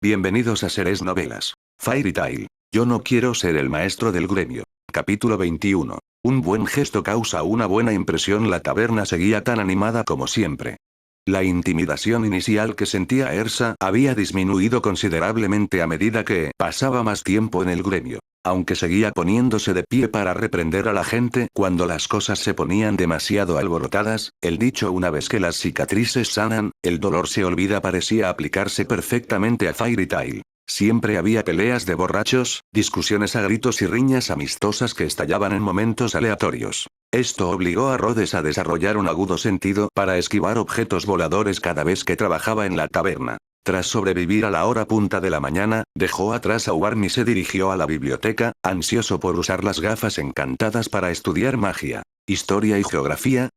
Bienvenidos a Seres Novelas. Fairy Tail. Yo no quiero ser el maestro del gremio. Capítulo 21. Un buen gesto causa una buena impresión. La taberna seguía tan animada como siempre. La intimidación inicial que sentía Ersa había disminuido considerablemente a medida que pasaba más tiempo en el gremio. Aunque seguía poniéndose de pie para reprender a la gente cuando las cosas se ponían demasiado alborotadas, el dicho una vez que las cicatrices sanan, el dolor se olvida parecía aplicarse perfectamente a Fairy Tail. Siempre había peleas de borrachos, discusiones a gritos y riñas amistosas que estallaban en momentos aleatorios. Esto obligó a Rhodes a desarrollar un agudo sentido para esquivar objetos voladores cada vez que trabajaba en la taberna. Tras sobrevivir a la hora punta de la mañana, dejó atrás a Warm y se dirigió a la biblioteca, ansioso por usar las gafas encantadas para estudiar magia, historia y geografía.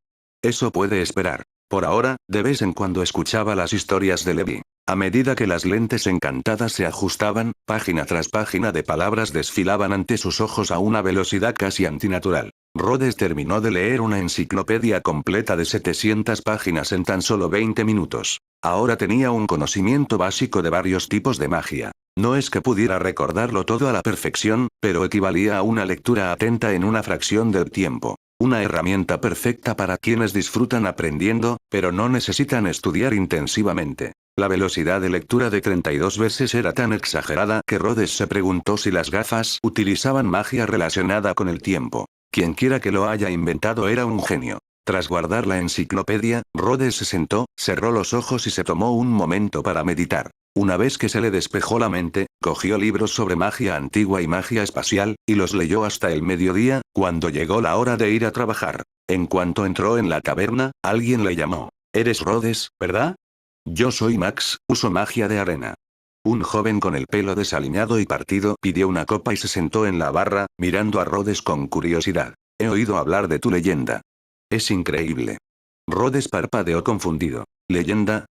Eso puede esperar. Por ahora, de vez en cuando escuchaba las historias de Levi. A medida que las lentes encantadas se ajustaban, página tras página de palabras desfilaban ante sus ojos a una velocidad casi antinatural. Rhodes terminó de leer una enciclopedia completa de 700 páginas en tan solo 20 minutos. Ahora tenía un conocimiento básico de varios tipos de magia. No es que pudiera recordarlo todo a la perfección, pero equivalía a una lectura atenta en una fracción del tiempo. Una herramienta perfecta para quienes disfrutan aprendiendo, pero no necesitan estudiar intensivamente. La velocidad de lectura de 32 veces era tan exagerada que Rhodes se preguntó si las gafas utilizaban magia relacionada con el tiempo. Quienquiera que lo haya inventado era un genio. Tras guardar la enciclopedia, Rhodes se sentó, cerró los ojos y se tomó un momento para meditar. Una vez que se le despejó la mente, cogió libros sobre magia antigua y magia espacial, y los leyó hasta el mediodía, cuando llegó la hora de ir a trabajar. En cuanto entró en la taberna, alguien le llamó. «¿Eres Rhodes, verdad?» «Yo soy Max, uso magia de arena». Un joven con el pelo desaliñado y partido pidió una copa y se sentó en la barra, mirando a Rhodes con curiosidad. «He oído hablar de tu leyenda. Es increíble». Rhodes parpadeó confundido. «¿Leyenda?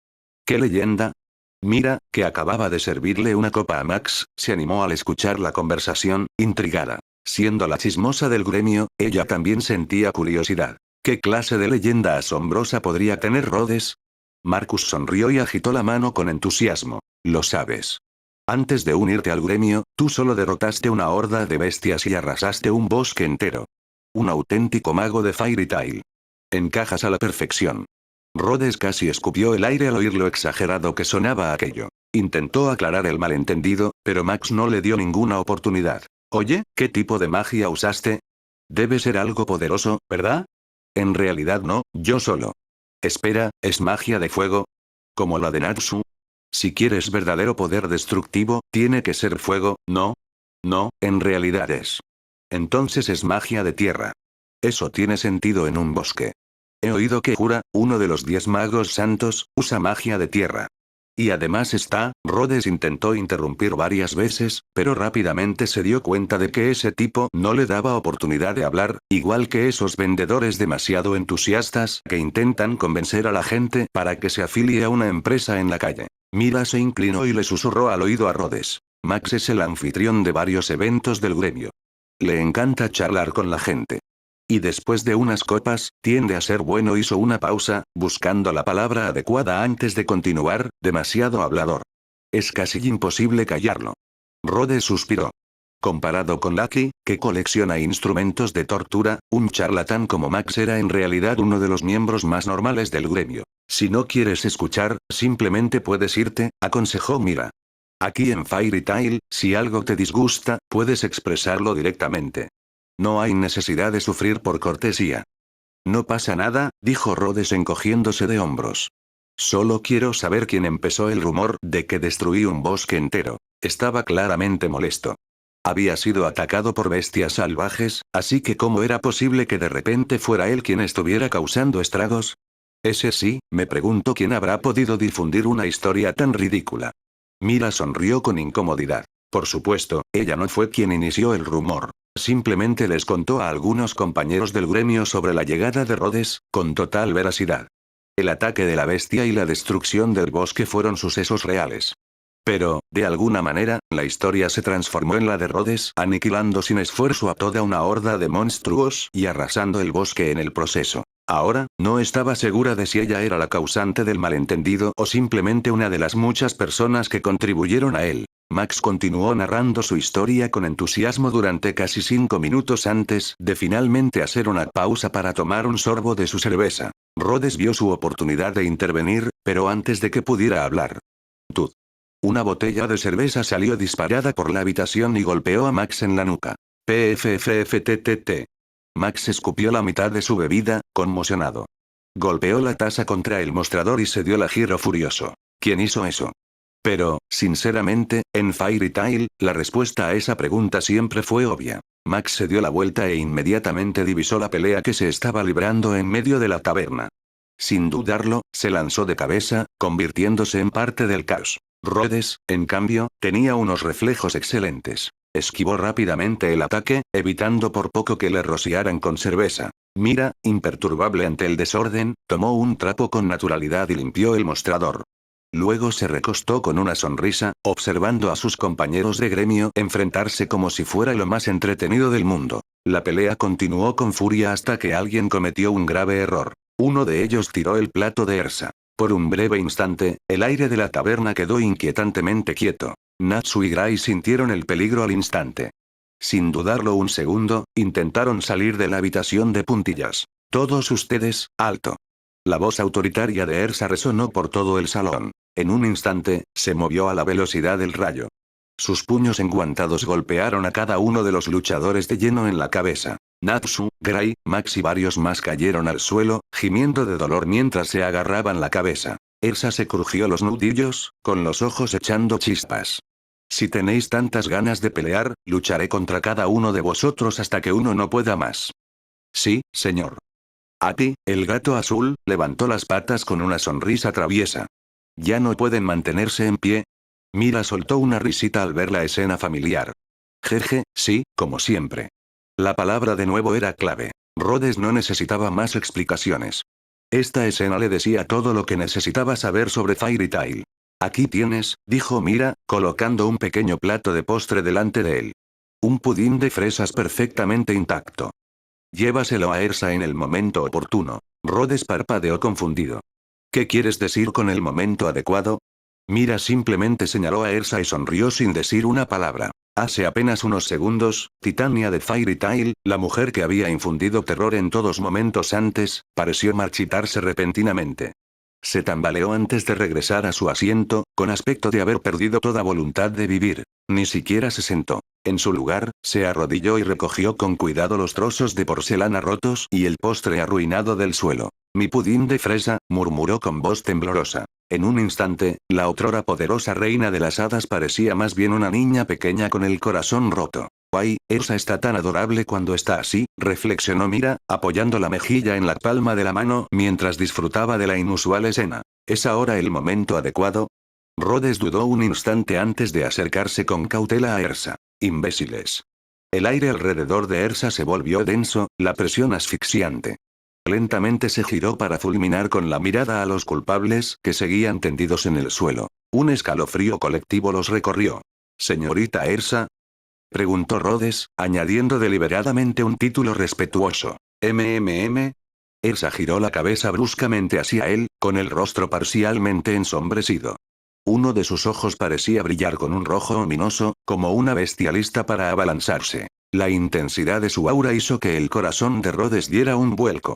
¿Qué leyenda?» Mira, que acababa de servirle una copa a Max, se animó al escuchar la conversación, intrigada. Siendo la chismosa del gremio, ella también sentía curiosidad. ¿Qué clase de leyenda asombrosa podría tener Rhodes? Marcus sonrió y agitó la mano con entusiasmo. Lo sabes. Antes de unirte al gremio, tú solo derrotaste una horda de bestias y arrasaste un bosque entero. Un auténtico mago de Fairy Tail. Encajas a la perfección. Rhodes casi escupió el aire al oír lo exagerado que sonaba aquello. Intentó aclarar el malentendido, pero Max no le dio ninguna oportunidad. Oye, ¿qué tipo de magia usaste? Debe ser algo poderoso, ¿verdad? En realidad no, yo solo. Espera, ¿es magia de fuego? ¿Como la de Natsu? Si quieres verdadero poder destructivo, tiene que ser fuego, ¿no? No, en realidad es. Entonces es magia de tierra. Eso tiene sentido en un bosque. He oído que Jura, uno de los 10 magos santos, usa magia de tierra. Y además está, Rhodes intentó interrumpir varias veces, pero rápidamente se dio cuenta de que ese tipo no le daba oportunidad de hablar, igual que esos vendedores demasiado entusiastas que intentan convencer a la gente para que se afilie a una empresa en la calle. Mira se inclinó y le susurró al oído a Rhodes. Max es el anfitrión de varios eventos del gremio. Le encanta charlar con la gente. Y después de unas copas, tiende a ser bueno. Hizo una pausa, buscando la palabra adecuada antes de continuar, demasiado hablador. Es casi imposible callarlo. Rhodes suspiró. Comparado con Lucky, que colecciona instrumentos de tortura, un charlatán como Max era en realidad uno de los miembros más normales del gremio. Si no quieres escuchar, simplemente puedes irte, aconsejó Mira. Aquí en Fairy Tail, si algo te disgusta, puedes expresarlo directamente. No hay necesidad de sufrir por cortesía. No pasa nada, dijo Rhodes encogiéndose de hombros. Solo quiero saber quién empezó el rumor de que destruí un bosque entero. Estaba claramente molesto. Había sido atacado por bestias salvajes, así que ¿cómo era posible que de repente fuera él quien estuviera causando estragos? Ese sí, me pregunto quién habrá podido difundir una historia tan ridícula. Mira sonrió con incomodidad. Por supuesto, ella no fue quien inició el rumor. Simplemente les contó a algunos compañeros del gremio sobre la llegada de Rhodes, con total veracidad. El ataque de la bestia y la destrucción del bosque fueron sucesos reales. Pero, de alguna manera, la historia se transformó en la de Rhodes, aniquilando sin esfuerzo a toda una horda de monstruos y arrasando el bosque en el proceso. Ahora, no estaba segura de si ella era la causante del malentendido o simplemente una de las muchas personas que contribuyeron a él. Max continuó narrando su historia con entusiasmo durante casi 5 minutos antes de finalmente hacer una pausa para tomar un sorbo de su cerveza. Rhodes vio su oportunidad de intervenir, pero antes de que pudiera hablar. ¡Tud! Una botella de cerveza salió disparada por la habitación y golpeó a Max en la nuca. PFFFTTT. Max escupió la mitad de su bebida, conmocionado. Golpeó la taza contra el mostrador y se dio la giro furioso. ¿Quién hizo eso? Pero, sinceramente, en Fairy Tail, la respuesta a esa pregunta siempre fue obvia. Max se dio la vuelta e inmediatamente divisó la pelea que se estaba librando en medio de la taberna. Sin dudarlo, se lanzó de cabeza, convirtiéndose en parte del caos. Rhodes, en cambio, tenía unos reflejos excelentes. Esquivó rápidamente el ataque, evitando por poco que le rociaran con cerveza. Mira, imperturbable ante el desorden, tomó un trapo con naturalidad y limpió el mostrador. Luego se recostó con una sonrisa, observando a sus compañeros de gremio enfrentarse como si fuera lo más entretenido del mundo. La pelea continuó con furia hasta que alguien cometió un grave error. Uno de ellos tiró el plato de Ersa. Por un breve instante, el aire de la taberna quedó inquietantemente quieto. Natsu y Gray sintieron el peligro al instante. Sin dudarlo un segundo, intentaron salir de la habitación de puntillas. Todos ustedes, alto. La voz autoritaria de Ersa resonó por todo el salón. En un instante, se movió a la velocidad del rayo. Sus puños enguantados golpearon a cada uno de los luchadores de lleno en la cabeza. Natsu, Gray, Max y varios más cayeron al suelo, gimiendo de dolor mientras se agarraban la cabeza. Ersa se crujió los nudillos, con los ojos echando chispas. Si tenéis tantas ganas de pelear, lucharé contra cada uno de vosotros hasta que uno no pueda más. Sí, señor. Ati, el gato azul, levantó las patas con una sonrisa traviesa. ¿Ya no pueden mantenerse en pie? Mira soltó una risita al ver la escena familiar. Jeje, sí, como siempre. La palabra de nuevo era clave. Rhodes no necesitaba más explicaciones. Esta escena le decía todo lo que necesitaba saber sobre Fairy Tail. Aquí tienes, dijo Mira, colocando un pequeño plato de postre delante de él. Un pudín de fresas perfectamente intacto. Llévaselo a Ersa en el momento oportuno. Rhodes parpadeó confundido. ¿Qué quieres decir con el momento adecuado? Mira simplemente señaló a Ersa y sonrió sin decir una palabra. Hace apenas unos segundos, Titania de Fairy Tail, la mujer que había infundido terror en todos momentos antes, pareció marchitarse repentinamente. Se tambaleó antes de regresar a su asiento, con aspecto de haber perdido toda voluntad de vivir. Ni siquiera se sentó. En su lugar, se arrodilló y recogió con cuidado los trozos de porcelana rotos y el postre arruinado del suelo. Mi pudín de fresa, murmuró con voz temblorosa. En un instante, la otrora poderosa reina de las hadas parecía más bien una niña pequeña con el corazón roto. «Ay, Ersa está tan adorable cuando está así», reflexionó Mira, apoyando la mejilla en la palma de la mano mientras disfrutaba de la inusual escena. ¿Es ahora el momento adecuado? Rhodes dudó un instante antes de acercarse con cautela a Ersa. Imbéciles. El aire alrededor de Ersa se volvió denso, la presión asfixiante. Lentamente se giró para fulminar con la mirada a los culpables que seguían tendidos en el suelo. Un escalofrío colectivo los recorrió. «¿Señorita Ersa?», preguntó Rhodes, añadiendo deliberadamente un título respetuoso. «MMM». Ersa giró la cabeza bruscamente hacia él, con el rostro parcialmente ensombrecido. Uno de sus ojos parecía brillar con un rojo ominoso, como una bestia lista para abalanzarse. La intensidad de su aura hizo que el corazón de Rhodes diera un vuelco.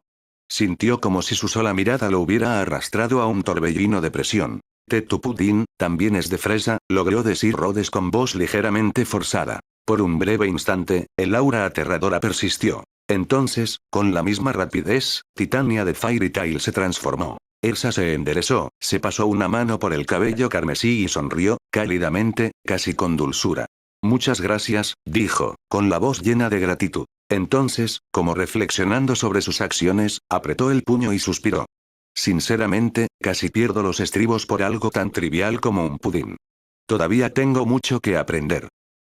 Sintió como si su sola mirada lo hubiera arrastrado a un torbellino de presión. «Tu pudín, también es de fresa», logró decir Rhodes con voz ligeramente forzada. Por un breve instante, el aura aterradora persistió. Entonces, con la misma rapidez, Titania de Fairy Tail se transformó. Ersa se enderezó, se pasó una mano por el cabello carmesí y sonrió, cálidamente, casi con dulzura. «Muchas gracias», dijo, con la voz llena de gratitud. Entonces, como reflexionando sobre sus acciones, apretó el puño y suspiró. «Sinceramente, casi pierdo los estribos por algo tan trivial como un pudín. Todavía tengo mucho que aprender».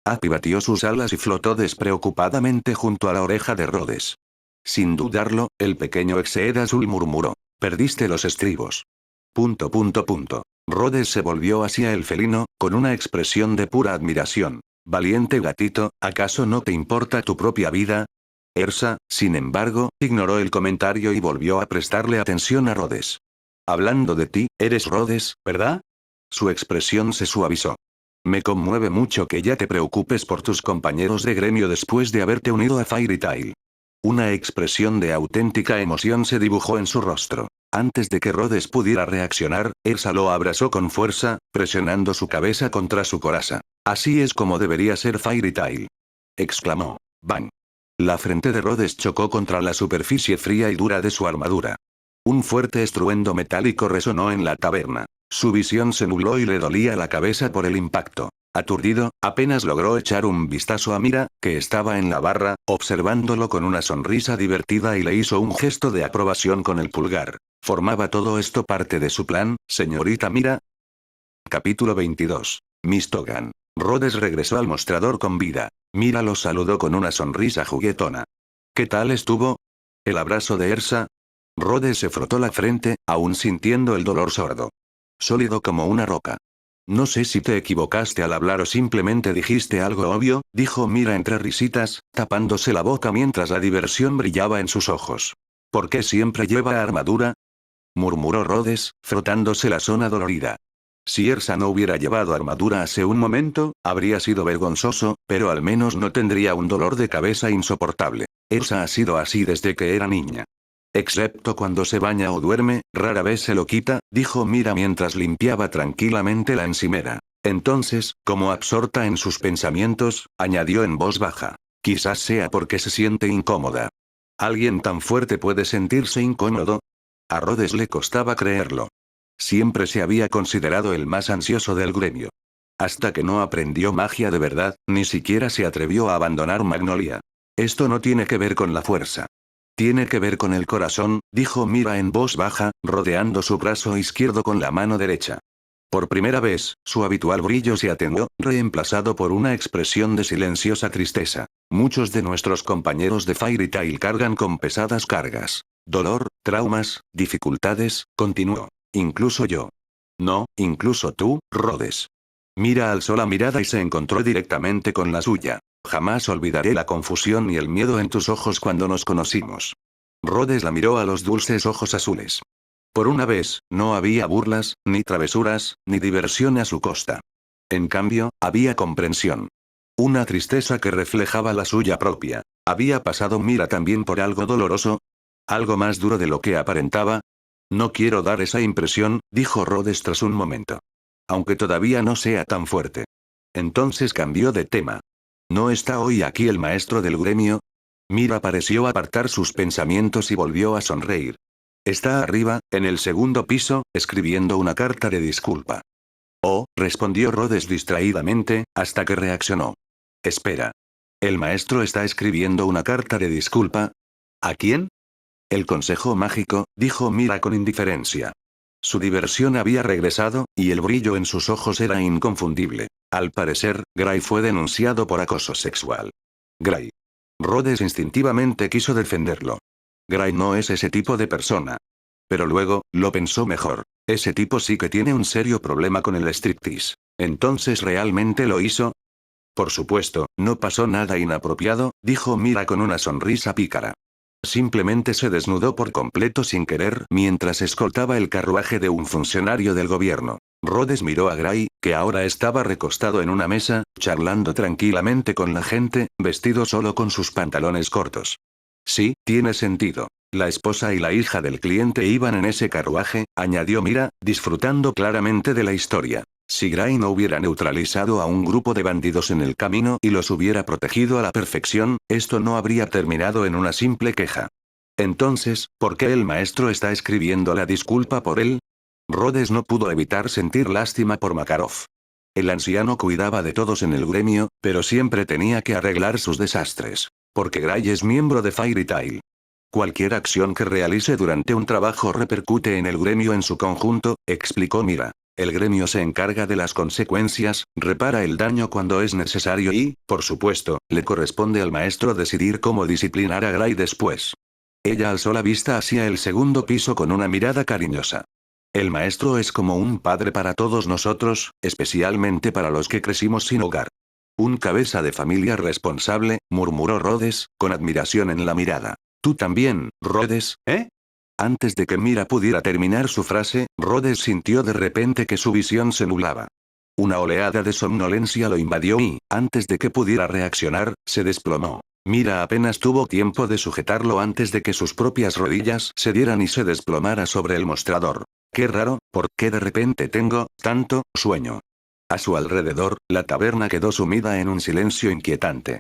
Happy batió sus alas y flotó despreocupadamente junto a la oreja de Rhodes. Sin dudarlo, el pequeño Exeed azul murmuró. «Perdiste los estribos». Rhodes se volvió hacia el felino, con una expresión de pura admiración. «Valiente gatito, ¿acaso no te importa tu propia vida?». Ersa, sin embargo, ignoró el comentario y volvió a prestarle atención a Rhodes. Hablando de ti, eres Rhodes, ¿verdad? Su expresión se suavizó. Me conmueve mucho que ya te preocupes por tus compañeros de gremio después de haberte unido a Fairy Tail. Una expresión de auténtica emoción se dibujó en su rostro. Antes de que Rhodes pudiera reaccionar, Ersa lo abrazó con fuerza, presionando su cabeza contra su coraza. Así es como debería ser Fairy Tail. Exclamó. Bang. La frente de Rhodes chocó contra la superficie fría y dura de su armadura. Un fuerte estruendo metálico resonó en la taberna. Su visión se nubló y le dolía la cabeza por el impacto. Aturdido, apenas logró echar un vistazo a Mira, que estaba en la barra, observándolo con una sonrisa divertida y le hizo un gesto de aprobación con el pulgar. ¿Formaba todo esto parte de su plan, señorita Mira? Capítulo 22. Miss Togan. Rhodes regresó al mostrador con vida. Mira lo saludó con una sonrisa juguetona. ¿Qué tal estuvo? ¿El abrazo de Ersa? Rhodes se frotó la frente, aún sintiendo el dolor sordo. Sólido como una roca. No sé si te equivocaste al hablar o simplemente dijiste algo obvio, dijo Mira entre risitas, tapándose la boca mientras la diversión brillaba en sus ojos. ¿Por qué siempre lleva armadura? Murmuró Rhodes, frotándose la zona dolorida. Si Ersa no hubiera llevado armadura hace un momento, habría sido vergonzoso, pero al menos no tendría un dolor de cabeza insoportable. Ersa ha sido así desde que era niña. Excepto cuando se baña o duerme, rara vez se lo quita, dijo Mira mientras limpiaba tranquilamente la encimera. Entonces, como absorta en sus pensamientos, añadió en voz baja. Quizás sea porque se siente incómoda. ¿Alguien tan fuerte puede sentirse incómodo? A Rhodes le costaba creerlo. Siempre se había considerado el más ansioso del gremio. Hasta que no aprendió magia de verdad, ni siquiera se atrevió a abandonar Magnolia. Esto no tiene que ver con la fuerza. Tiene que ver con el corazón, dijo Mira en voz baja, rodeando su brazo izquierdo con la mano derecha. Por primera vez, su habitual brillo se atenuó, reemplazado por una expresión de silenciosa tristeza. Muchos de nuestros compañeros de Fairy Tail cargan con pesadas cargas. Dolor, traumas, dificultades, continuó. Incluso yo. No, incluso tú, Rhodes. Mira alzó la mirada y se encontró directamente con la suya. Jamás olvidaré la confusión y el miedo en tus ojos cuando nos conocimos. Rhodes la miró a los dulces ojos azules. Por una vez, no había burlas, ni travesuras, ni diversión a su costa. En cambio, había comprensión. Una tristeza que reflejaba la suya propia. ¿Había pasado Mira también por algo doloroso? ¿Algo más duro de lo que aparentaba? No quiero dar esa impresión, dijo Rhodes tras un momento. Aunque todavía no sea tan fuerte. Entonces cambió de tema. ¿No está hoy aquí el maestro del gremio? Mira pareció apartar sus pensamientos y volvió a sonreír. Está arriba, en el segundo piso, escribiendo una carta de disculpa. Oh, respondió Rhodes distraídamente, hasta que reaccionó. Espera. ¿El maestro está escribiendo una carta de disculpa? ¿A quién? El consejo mágico, dijo Mira con indiferencia. Su diversión había regresado, y el brillo en sus ojos era inconfundible. Al parecer, Gray fue denunciado por acoso sexual. Gray. Rhodes instintivamente quiso defenderlo. Gray no es ese tipo de persona. Pero luego, lo pensó mejor. Ese tipo sí que tiene un serio problema con el striptease. ¿Entonces realmente lo hizo? Por supuesto, no pasó nada inapropiado, dijo Mira con una sonrisa pícara. Simplemente se desnudó por completo sin querer mientras escoltaba el carruaje de un funcionario del gobierno. Rhodes miró a Gray, que ahora estaba recostado en una mesa, charlando tranquilamente con la gente, vestido solo con sus pantalones cortos. Sí, tiene sentido. La esposa y la hija del cliente iban en ese carruaje, añadió Mira, disfrutando claramente de la historia. Si Gray no hubiera neutralizado a un grupo de bandidos en el camino y los hubiera protegido a la perfección, esto no habría terminado en una simple queja. Entonces, ¿por qué el maestro está escribiendo la disculpa por él? Rhodes no pudo evitar sentir lástima por Makarov. El anciano cuidaba de todos en el gremio, pero siempre tenía que arreglar sus desastres. Porque Gray es miembro de Fairy Tail. Cualquier acción que realice durante un trabajo repercute en el gremio en su conjunto, explicó Mira. El gremio se encarga de las consecuencias, repara el daño cuando es necesario y, por supuesto, le corresponde al maestro decidir cómo disciplinar a Gray después. Ella alzó la vista hacia el segundo piso con una mirada cariñosa. El maestro es como un padre para todos nosotros, especialmente para los que crecimos sin hogar. Un cabeza de familia responsable, murmuró Rhodes, con admiración en la mirada. Tú también, Rhodes, ¿eh? Antes de que Mira pudiera terminar su frase, Rhodes sintió de repente que su visión se nublaba. Una oleada de somnolencia lo invadió y, antes de que pudiera reaccionar, se desplomó. Mira apenas tuvo tiempo de sujetarlo antes de que sus propias rodillas cedieran y se desplomara sobre el mostrador. Qué raro, ¿por qué de repente tengo tanto sueño? A su alrededor, la taberna quedó sumida en un silencio inquietante.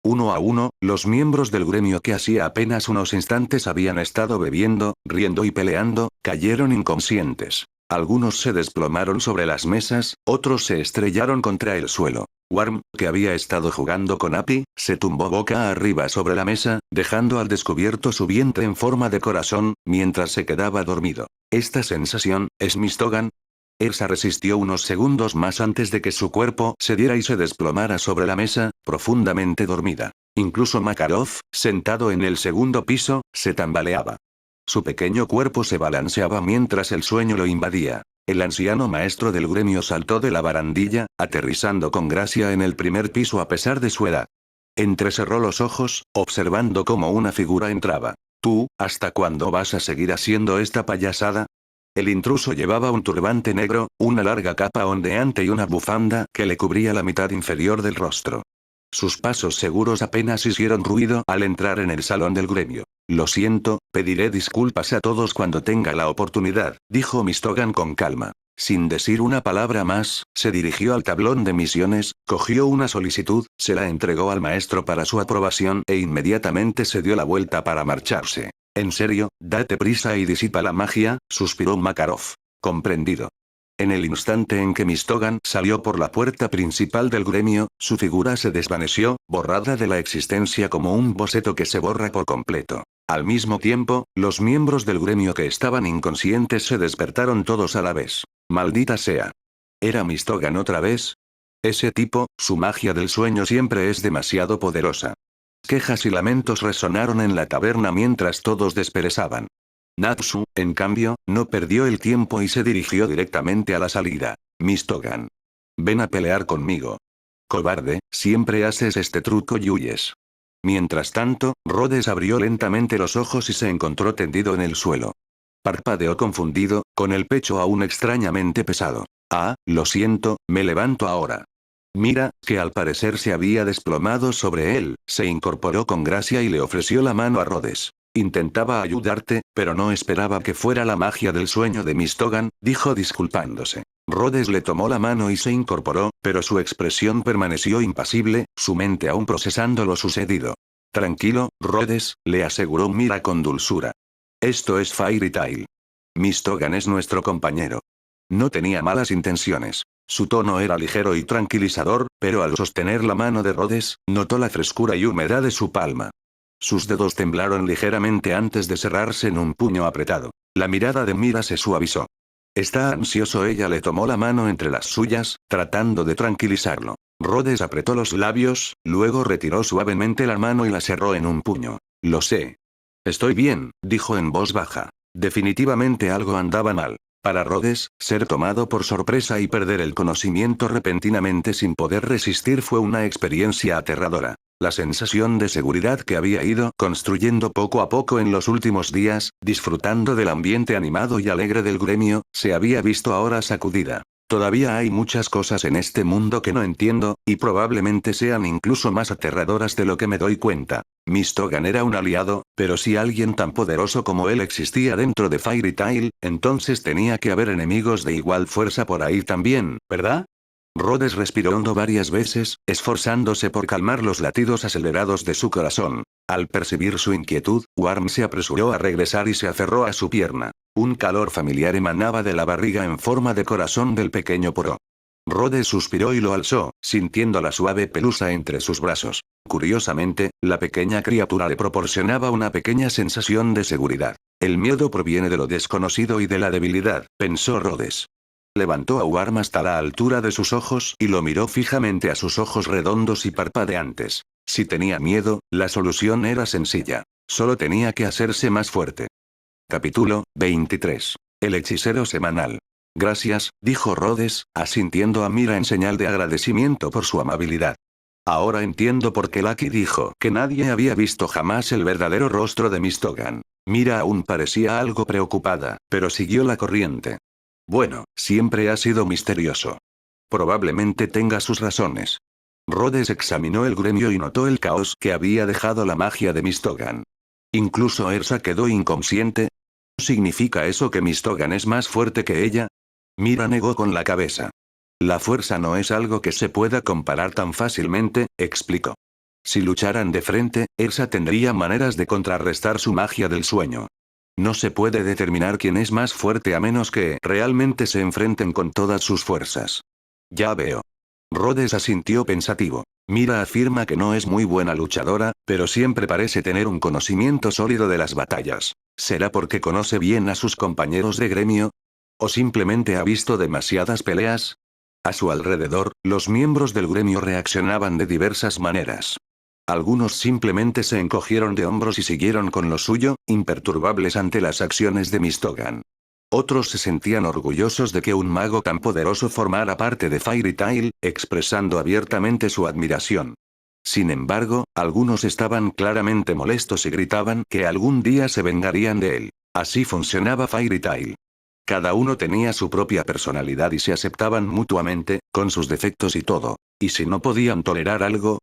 Uno a uno, los miembros del gremio que hacía apenas unos instantes habían estado bebiendo, riendo y peleando, cayeron inconscientes. Algunos se desplomaron sobre las mesas, otros se estrellaron contra el suelo. Worm, que había estado jugando con Appy, se tumbó boca arriba sobre la mesa, dejando al descubierto su vientre en forma de corazón, mientras se quedaba dormido. ¿Esta sensación es Mistogan? Elsa resistió unos segundos más antes de que su cuerpo cediera y se desplomara sobre la mesa, profundamente dormida. Incluso Makarov, sentado en el segundo piso, se tambaleaba. Su pequeño cuerpo se balanceaba mientras el sueño lo invadía. El anciano maestro del gremio saltó de la barandilla, aterrizando con gracia en el primer piso a pesar de su edad. Entrecerró los ojos, observando cómo una figura entraba. ¿Tú, hasta cuándo vas a seguir haciendo esta payasada? El intruso llevaba un turbante negro, una larga capa ondeante y una bufanda que le cubría la mitad inferior del rostro. Sus pasos seguros apenas hicieron ruido al entrar en el salón del gremio. Lo siento, pediré disculpas a todos cuando tenga la oportunidad, dijo Mistogan con calma. Sin decir una palabra más, se dirigió al tablón de misiones, cogió una solicitud, se la entregó al maestro para su aprobación e inmediatamente se dio la vuelta para marcharse. En serio, date prisa y disipa la magia, suspiró Makarov. Comprendido. En el instante en que Mistogan salió por la puerta principal del gremio, su figura se desvaneció, borrada de la existencia como un boceto que se borra por completo. Al mismo tiempo, los miembros del gremio que estaban inconscientes se despertaron todos a la vez. Maldita sea. ¿Era Mistogan otra vez? Ese tipo, su magia del sueño siempre es demasiado poderosa. Quejas y lamentos resonaron en la taberna mientras todos desperezaban. Natsu, en cambio, no perdió el tiempo y se dirigió directamente a la salida. Mistogan. Ven a pelear conmigo. Cobarde, siempre haces este truco y huyes. Mientras tanto, Rhodes abrió lentamente los ojos y se encontró tendido en el suelo. Parpadeó confundido, con el pecho aún extrañamente pesado. Ah, lo siento, me levanto ahora. Mira, que al parecer se había desplomado sobre él, se incorporó con gracia y le ofreció la mano a Rhodes. Intentaba ayudarte, pero no esperaba que fuera la magia del sueño de Mistogan, dijo disculpándose. Rhodes le tomó la mano y se incorporó, pero su expresión permaneció impasible, su mente aún procesando lo sucedido. Tranquilo, Rhodes, le aseguró Mira con dulzura. Esto es Fairy Tail. Mistogan es nuestro compañero. No tenía malas intenciones. Su tono era ligero y tranquilizador, pero al sostener la mano de Rhodes, notó la frescura y humedad de su palma. Sus dedos temblaron ligeramente antes de cerrarse en un puño apretado. La mirada de Mira se suavizó. Está ansioso. Ella le tomó la mano entre las suyas, tratando de tranquilizarlo. Rhodes apretó los labios, luego retiró suavemente la mano y la cerró en un puño. Lo sé. Estoy bien, dijo en voz baja. Definitivamente algo andaba mal. Para Rhodes, ser tomado por sorpresa y perder el conocimiento repentinamente sin poder resistir fue una experiencia aterradora. La sensación de seguridad que había ido construyendo poco a poco en los últimos días, disfrutando del ambiente animado y alegre del gremio, se había visto ahora sacudida. Todavía hay muchas cosas en este mundo que no entiendo, y probablemente sean incluso más aterradoras de lo que me doy cuenta. Mistogan era un aliado, pero si alguien tan poderoso como él existía dentro de Fairy Tail, entonces tenía que haber enemigos de igual fuerza por ahí también, ¿verdad? Rhodes respiró hondo varias veces, esforzándose por calmar los latidos acelerados de su corazón. Al percibir su inquietud, Worm se apresuró a regresar y se aferró a su pierna. Un calor familiar emanaba de la barriga en forma de corazón del pequeño Poro. Rhodes suspiró y lo alzó, sintiendo la suave pelusa entre sus brazos. Curiosamente, la pequeña criatura le proporcionaba una pequeña sensación de seguridad. El miedo proviene de lo desconocido y de la debilidad, pensó Rhodes. Levantó a Worm hasta la altura de sus ojos y lo miró fijamente a sus ojos redondos y parpadeantes. Si tenía miedo, la solución era sencilla. Solo tenía que hacerse más fuerte. Capítulo 23. El hechicero semanal. Gracias, dijo Rhodes, asintiendo a Mira en señal de agradecimiento por su amabilidad. Ahora entiendo por qué Lucky dijo que nadie había visto jamás el verdadero rostro de Miss Togan. Mira aún parecía algo preocupada, pero siguió la corriente. Bueno, siempre ha sido misterioso. Probablemente tenga sus razones. Rhodes examinó el gremio y notó el caos que había dejado la magia de Miss Togan. Incluso Ersa quedó inconsciente. ¿Significa eso que Miss Togan es más fuerte que ella? Mira negó con la cabeza. La fuerza no es algo que se pueda comparar tan fácilmente, explicó. Si lucharan de frente, Ersa tendría maneras de contrarrestar su magia del sueño. No se puede determinar quién es más fuerte a menos que realmente se enfrenten con todas sus fuerzas. Ya veo. Rhodes asintió pensativo. Mira afirma que no es muy buena luchadora, pero siempre parece tener un conocimiento sólido de las batallas. ¿Será porque conoce bien a sus compañeros de gremio? ¿O simplemente ha visto demasiadas peleas? A su alrededor, los miembros del gremio reaccionaban de diversas maneras. Algunos simplemente se encogieron de hombros y siguieron con lo suyo, imperturbables ante las acciones de Miss Togan. Otros se sentían orgullosos de que un mago tan poderoso formara parte de Fairy Tail, expresando abiertamente su admiración. Sin embargo, algunos estaban claramente molestos y gritaban que algún día se vengarían de él. Así funcionaba Fairy Tail. Cada uno tenía su propia personalidad y se aceptaban mutuamente, con sus defectos y todo. Y si no podían tolerar algo,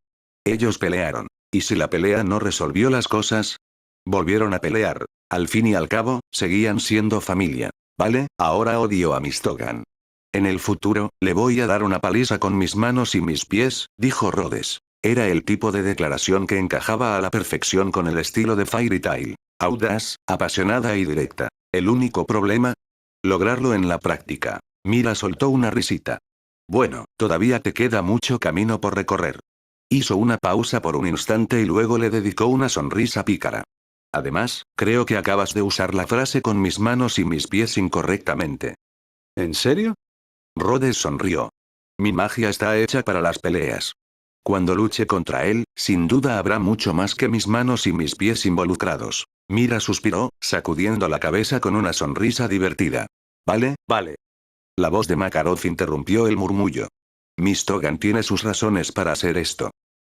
ellos pelearon. Y si la pelea no resolvió las cosas, volvieron a pelear. Al fin y al cabo, seguían siendo familia. Vale, ahora odio a Miss Togan. En el futuro, le voy a dar una paliza con mis manos y mis pies, dijo Rhodes. Era el tipo de declaración que encajaba a la perfección con el estilo de Fairy Tail. Audaz, apasionada y directa. El único problema, lograrlo en la práctica. Mira soltó una risita. Bueno, todavía te queda mucho camino por recorrer. Hizo una pausa por un instante y luego le dedicó una sonrisa pícara. Además, creo que acabas de usar la frase con mis manos y mis pies incorrectamente. ¿En serio? Rhodes sonrió. Mi magia está hecha para las peleas. Cuando luche contra él, sin duda habrá mucho más que mis manos y mis pies involucrados. Mira suspiró, sacudiendo la cabeza con una sonrisa divertida. Vale, vale. La voz de Makarov interrumpió el murmullo. Miss Togan tiene sus razones para hacer esto.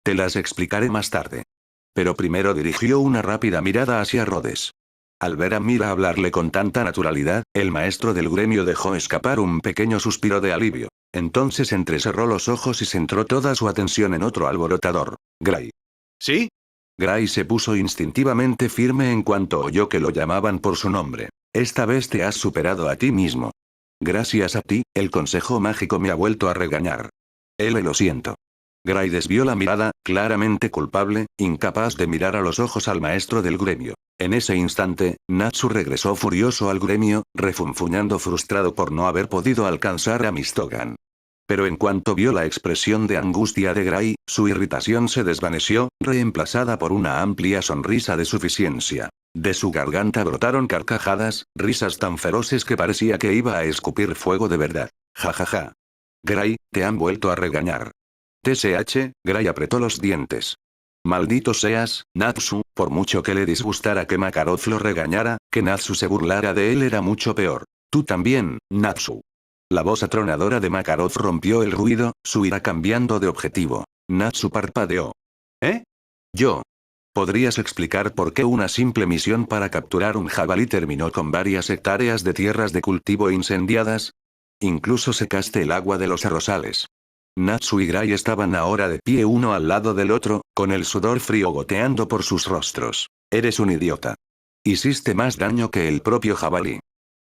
Te las explicaré más tarde. Pero primero dirigió una rápida mirada hacia Rhodes. Al ver a Mira hablarle con tanta naturalidad, el maestro del gremio dejó escapar un pequeño suspiro de alivio. Entonces entrecerró los ojos y centró toda su atención en otro alborotador. Gray. ¿Sí? Gray se puso instintivamente firme en cuanto oyó que lo llamaban por su nombre. Esta vez te has superado a ti mismo. Gracias a ti, el consejo mágico me ha vuelto a regañar. Lo siento. Gray desvió la mirada, claramente culpable, incapaz de mirar a los ojos al maestro del gremio. En ese instante, Natsu regresó furioso al gremio, refunfuñando frustrado por no haber podido alcanzar a Miss Togan. Pero en cuanto vio la expresión de angustia de Gray, su irritación se desvaneció, reemplazada por una amplia sonrisa de suficiencia. De su garganta brotaron carcajadas, risas tan feroces que parecía que iba a escupir fuego de verdad. Ja ja ja. Gray, te han vuelto a regañar. TSH, Gray apretó los dientes. Maldito seas, Natsu, por mucho que le disgustara que Makarov lo regañara, que Natsu se burlara de él era mucho peor. Tú también, Natsu. La voz atronadora de Makarov rompió el ruido, su ira cambiando de objetivo. Natsu parpadeó. ¿Eh? Yo. ¿Podrías explicar por qué una simple misión para capturar un jabalí terminó con varias hectáreas de tierras de cultivo incendiadas? Incluso secaste el agua de los arrozales. Natsu y Gray estaban ahora de pie uno al lado del otro, con el sudor frío goteando por sus rostros. Eres un idiota. Hiciste más daño que el propio jabalí.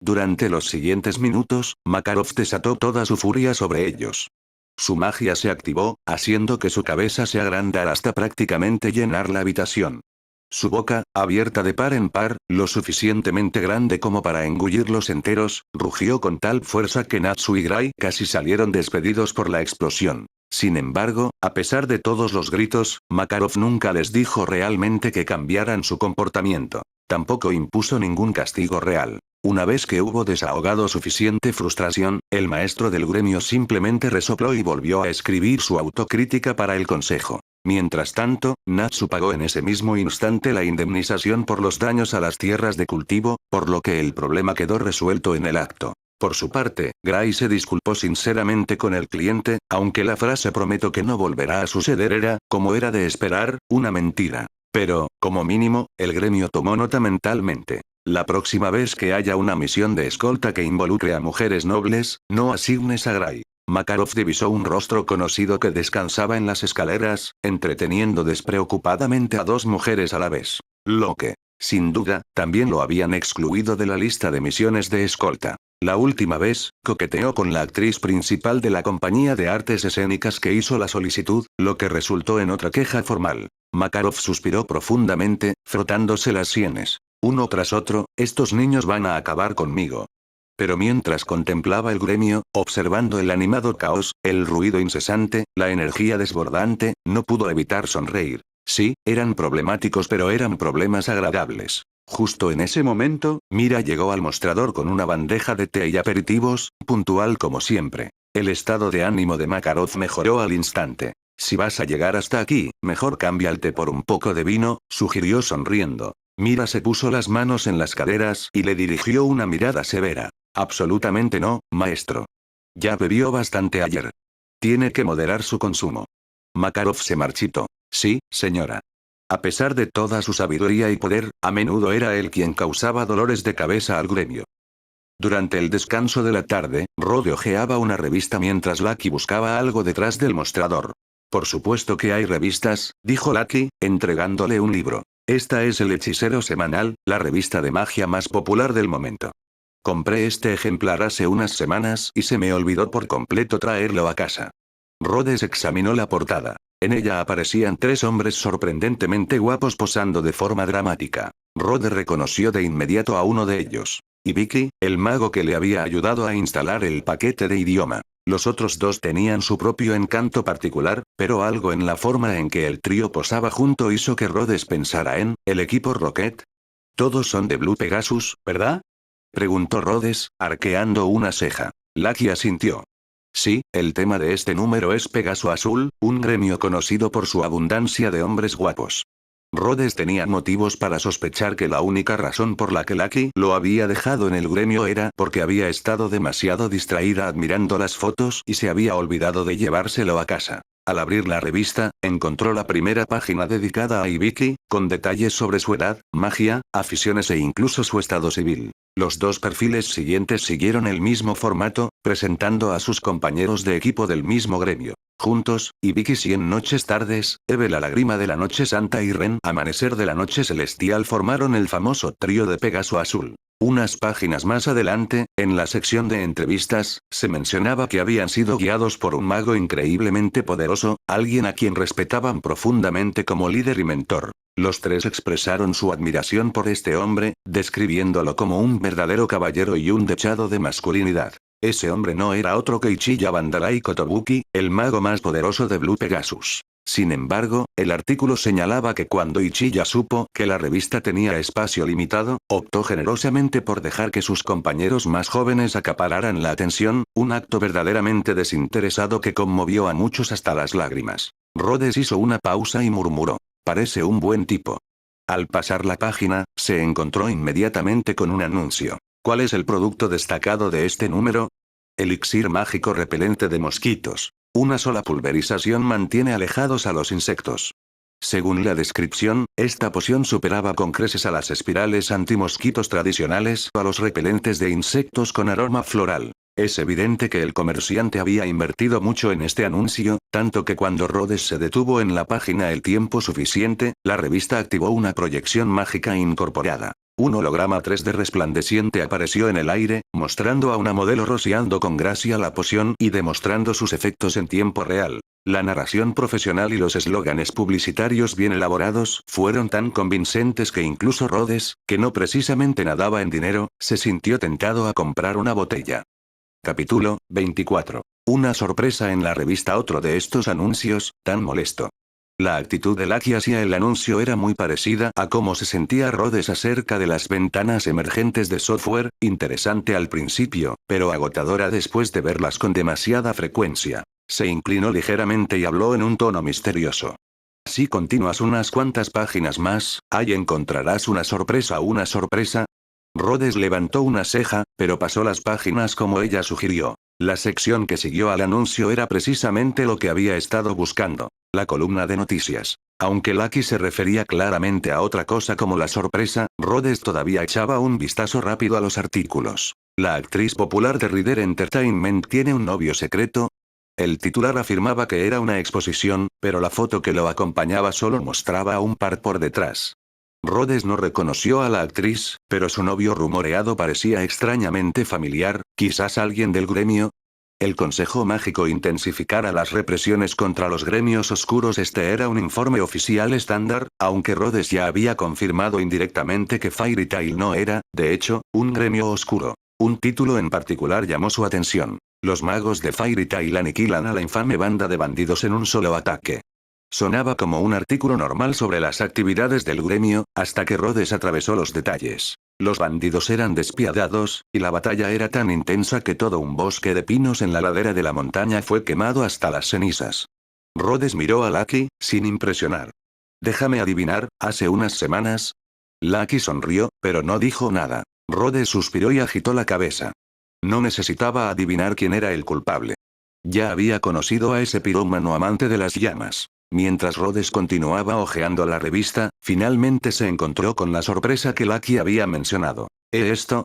Durante los siguientes minutos, Makarov desató toda su furia sobre ellos. Su magia se activó, haciendo que su cabeza se agrandara hasta prácticamente llenar la habitación. Su boca, abierta de par en par, lo suficientemente grande como para engullirlos enteros, rugió con tal fuerza que Natsu y Gray casi salieron despedidos por la explosión. Sin embargo, a pesar de todos los gritos, Makarov nunca les dijo realmente que cambiaran su comportamiento. Tampoco impuso ningún castigo real. Una vez que hubo desahogado suficiente frustración, el maestro del gremio simplemente resopló y volvió a escribir su autocrítica para el consejo. Mientras tanto, Natsu pagó en ese mismo instante la indemnización por los daños a las tierras de cultivo, por lo que el problema quedó resuelto en el acto. Por su parte, Gray se disculpó sinceramente con el cliente, aunque la frase "prometo que no volverá a suceder" era, como era de esperar, una mentira. Pero, como mínimo, el gremio tomó nota mentalmente. La próxima vez que haya una misión de escolta que involucre a mujeres nobles, no asignes a Gray. Makarov divisó un rostro conocido que descansaba en las escaleras, entreteniendo despreocupadamente a dos mujeres a la vez. Lo que, sin duda, también lo habían excluido de la lista de misiones de escolta. La última vez, coqueteó con la actriz principal de la compañía de artes escénicas que hizo la solicitud, lo que resultó en otra queja formal. Makarov suspiró profundamente, frotándose las sienes. Uno tras otro, estos niños van a acabar conmigo. Pero mientras contemplaba el gremio, observando el animado caos, el ruido incesante, la energía desbordante, no pudo evitar sonreír. Sí, eran problemáticos, pero eran problemas agradables. Justo en ese momento, Mira llegó al mostrador con una bandeja de té y aperitivos, puntual como siempre. El estado de ánimo de Makarov mejoró al instante. Si vas a llegar hasta aquí, mejor cambia el té por un poco de vino, sugirió sonriendo. Mira se puso las manos en las caderas y le dirigió una mirada severa. Absolutamente no, maestro. Ya bebió bastante ayer. Tiene que moderar su consumo. Makarov se marchitó. Sí, señora. A pesar de toda su sabiduría y poder, a menudo era él quien causaba dolores de cabeza al gremio. Durante el descanso de la tarde, Rode hojeaba una revista mientras Lucky buscaba algo detrás del mostrador. Por supuesto que hay revistas, dijo Lucky, entregándole un libro. Esta es El Hechicero Semanal, la revista de magia más popular del momento. Compré este ejemplar hace unas semanas y se me olvidó por completo traerlo a casa. Rhodes examinó la portada. En ella aparecían tres hombres sorprendentemente guapos posando de forma dramática. Rhodes reconoció de inmediato a uno de ellos. Y Vicky, el mago que le había ayudado a instalar el paquete de idioma. Los otros dos tenían su propio encanto particular, pero algo en la forma en que el trío posaba junto hizo que Rhodes pensara en el equipo Rocket. Todos son de Blue Pegasus, ¿verdad? Preguntó Rhodes, arqueando una ceja. Lucky asintió. Sí, el tema de este número es Pegaso Azul, un gremio conocido por su abundancia de hombres guapos. Rhodes tenía motivos para sospechar que la única razón por la que Lucky lo había dejado en el gremio era porque había estado demasiado distraída admirando las fotos y se había olvidado de llevárselo a casa. Al abrir la revista, encontró la primera página dedicada a Ibiki, con detalles sobre su edad, magia, aficiones e incluso su estado civil. Los dos perfiles siguientes siguieron el mismo formato, presentando a sus compañeros de equipo del mismo gremio. Juntos, Ibiki 100 noches tardes, Eve la lágrima de la noche santa y Ren amanecer de la noche celestial formaron el famoso trío de Pegaso Azul. Unas páginas más adelante, en la sección de entrevistas, se mencionaba que habían sido guiados por un mago increíblemente poderoso, alguien a quien respetaban profundamente como líder y mentor. Los tres expresaron su admiración por este hombre, describiéndolo como un verdadero caballero y un dechado de masculinidad. Ese hombre no era otro que Ichiya Bandalai Kotobuki, el mago más poderoso de Blue Pegasus. Sin embargo, el artículo señalaba que cuando Ichiya supo que la revista tenía espacio limitado, optó generosamente por dejar que sus compañeros más jóvenes acapararan la atención, un acto verdaderamente desinteresado que conmovió a muchos hasta las lágrimas. Rhodes hizo una pausa y murmuró. Parece un buen tipo. Al pasar la página, se encontró inmediatamente con un anuncio. ¿Cuál es el producto destacado de este número? Elixir mágico repelente de mosquitos. Una sola pulverización mantiene alejados a los insectos. Según la descripción, esta poción superaba con creces a las espirales antimosquitos tradicionales o a los repelentes de insectos con aroma floral. Es evidente que el comerciante había invertido mucho en este anuncio, tanto que cuando Rhodes se detuvo en la página el tiempo suficiente, la revista activó una proyección mágica incorporada. Un holograma 3D resplandeciente apareció en el aire, mostrando a una modelo rociando con gracia la poción y demostrando sus efectos en tiempo real. La narración profesional y los eslóganes publicitarios bien elaborados fueron tan convincentes que incluso Rhodes, que no precisamente nadaba en dinero, se sintió tentado a comprar una botella. Capítulo 24. Una sorpresa en la revista. Otro de estos anuncios, tan molesto. La actitud de Lucky hacia el anuncio era muy parecida a cómo se sentía Rhodes acerca de las ventanas emergentes de software, interesante al principio, pero agotadora después de verlas con demasiada frecuencia. Se inclinó ligeramente y habló en un tono misterioso. Si continúas unas cuantas páginas más, ahí encontrarás una sorpresa. ¿Una sorpresa? Rhodes levantó una ceja, pero pasó las páginas como ella sugirió. La sección que siguió al anuncio era precisamente lo que había estado buscando. La columna de noticias. Aunque Lucky se refería claramente a otra cosa como la sorpresa, Rhodes todavía echaba un vistazo rápido a los artículos. La actriz popular de Rider Entertainment tiene un novio secreto. El titular afirmaba que era una exposición, pero la foto que lo acompañaba solo mostraba a un par por detrás. Rhodes no reconoció a la actriz, pero su novio rumoreado parecía extrañamente familiar, quizás alguien del gremio. El Consejo Mágico intensificara las represiones contra los gremios oscuros. Este era un informe oficial estándar, aunque Rhodes ya había confirmado indirectamente que Fairy Tail no era, de hecho, un gremio oscuro. Un título en particular llamó su atención. Los magos de Fairy Tail aniquilan a la infame banda de bandidos en un solo ataque. Sonaba como un artículo normal sobre las actividades del gremio, hasta que Rhodes atravesó los detalles. Los bandidos eran despiadados, y la batalla era tan intensa que todo un bosque de pinos en la ladera de la montaña fue quemado hasta las cenizas. Rhodes miró a Lucky, sin impresionar. Déjame adivinar, ¿hace unas semanas? Lucky sonrió, pero no dijo nada. Rhodes suspiró y agitó la cabeza. No necesitaba adivinar quién era el culpable. Ya había conocido a ese pirómano amante de las llamas. Mientras Rhodes continuaba hojeando la revista, finalmente se encontró con la sorpresa que Lucky había mencionado. Esto,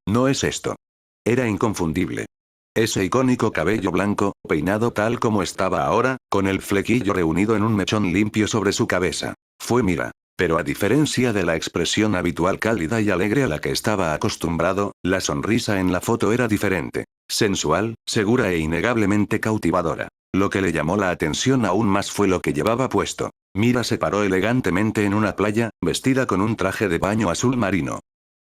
no es esto. Era inconfundible. Ese icónico cabello blanco, peinado tal como estaba ahora, con el flequillo reunido en un mechón limpio sobre su cabeza. Fue Mira. Pero a diferencia de la expresión habitual cálida y alegre a la que estaba acostumbrado, la sonrisa en la foto era diferente. Sensual, segura e innegablemente cautivadora. Lo que le llamó la atención aún más fue lo que llevaba puesto. Mira se paró elegantemente en una playa, vestida con un traje de baño azul marino.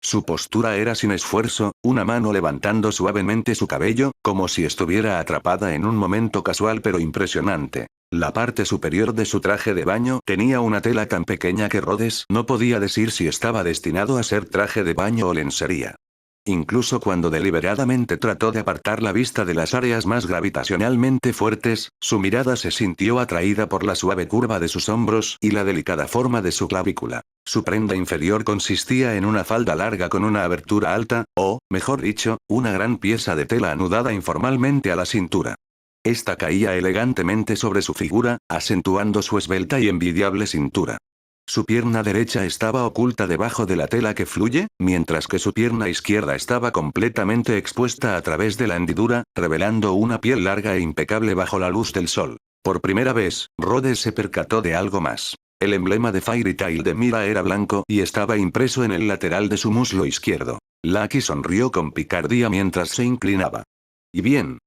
Su postura era sin esfuerzo, una mano levantando suavemente su cabello, como si estuviera atrapada en un momento casual pero impresionante. La parte superior de su traje de baño tenía una tela tan pequeña que Rhodes no podía decir si estaba destinado a ser traje de baño o lencería. Incluso cuando deliberadamente trató de apartar la vista de las áreas más gravitacionalmente fuertes, su mirada se sintió atraída por la suave curva de sus hombros y la delicada forma de su clavícula. Su prenda inferior consistía en una falda larga con una abertura alta, o, mejor dicho, una gran pieza de tela anudada informalmente a la cintura. Esta caía elegantemente sobre su figura, acentuando su esbelta y envidiable cintura. Su pierna derecha estaba oculta debajo de la tela que fluye, mientras que su pierna izquierda estaba completamente expuesta a través de la hendidura, revelando una piel larga e impecable bajo la luz del sol. Por primera vez, Rhodes se percató de algo más. El emblema de Fairy Tail de Mira era blanco y estaba impreso en el lateral de su muslo izquierdo. Lucky sonrió con picardía mientras se inclinaba. Y bien.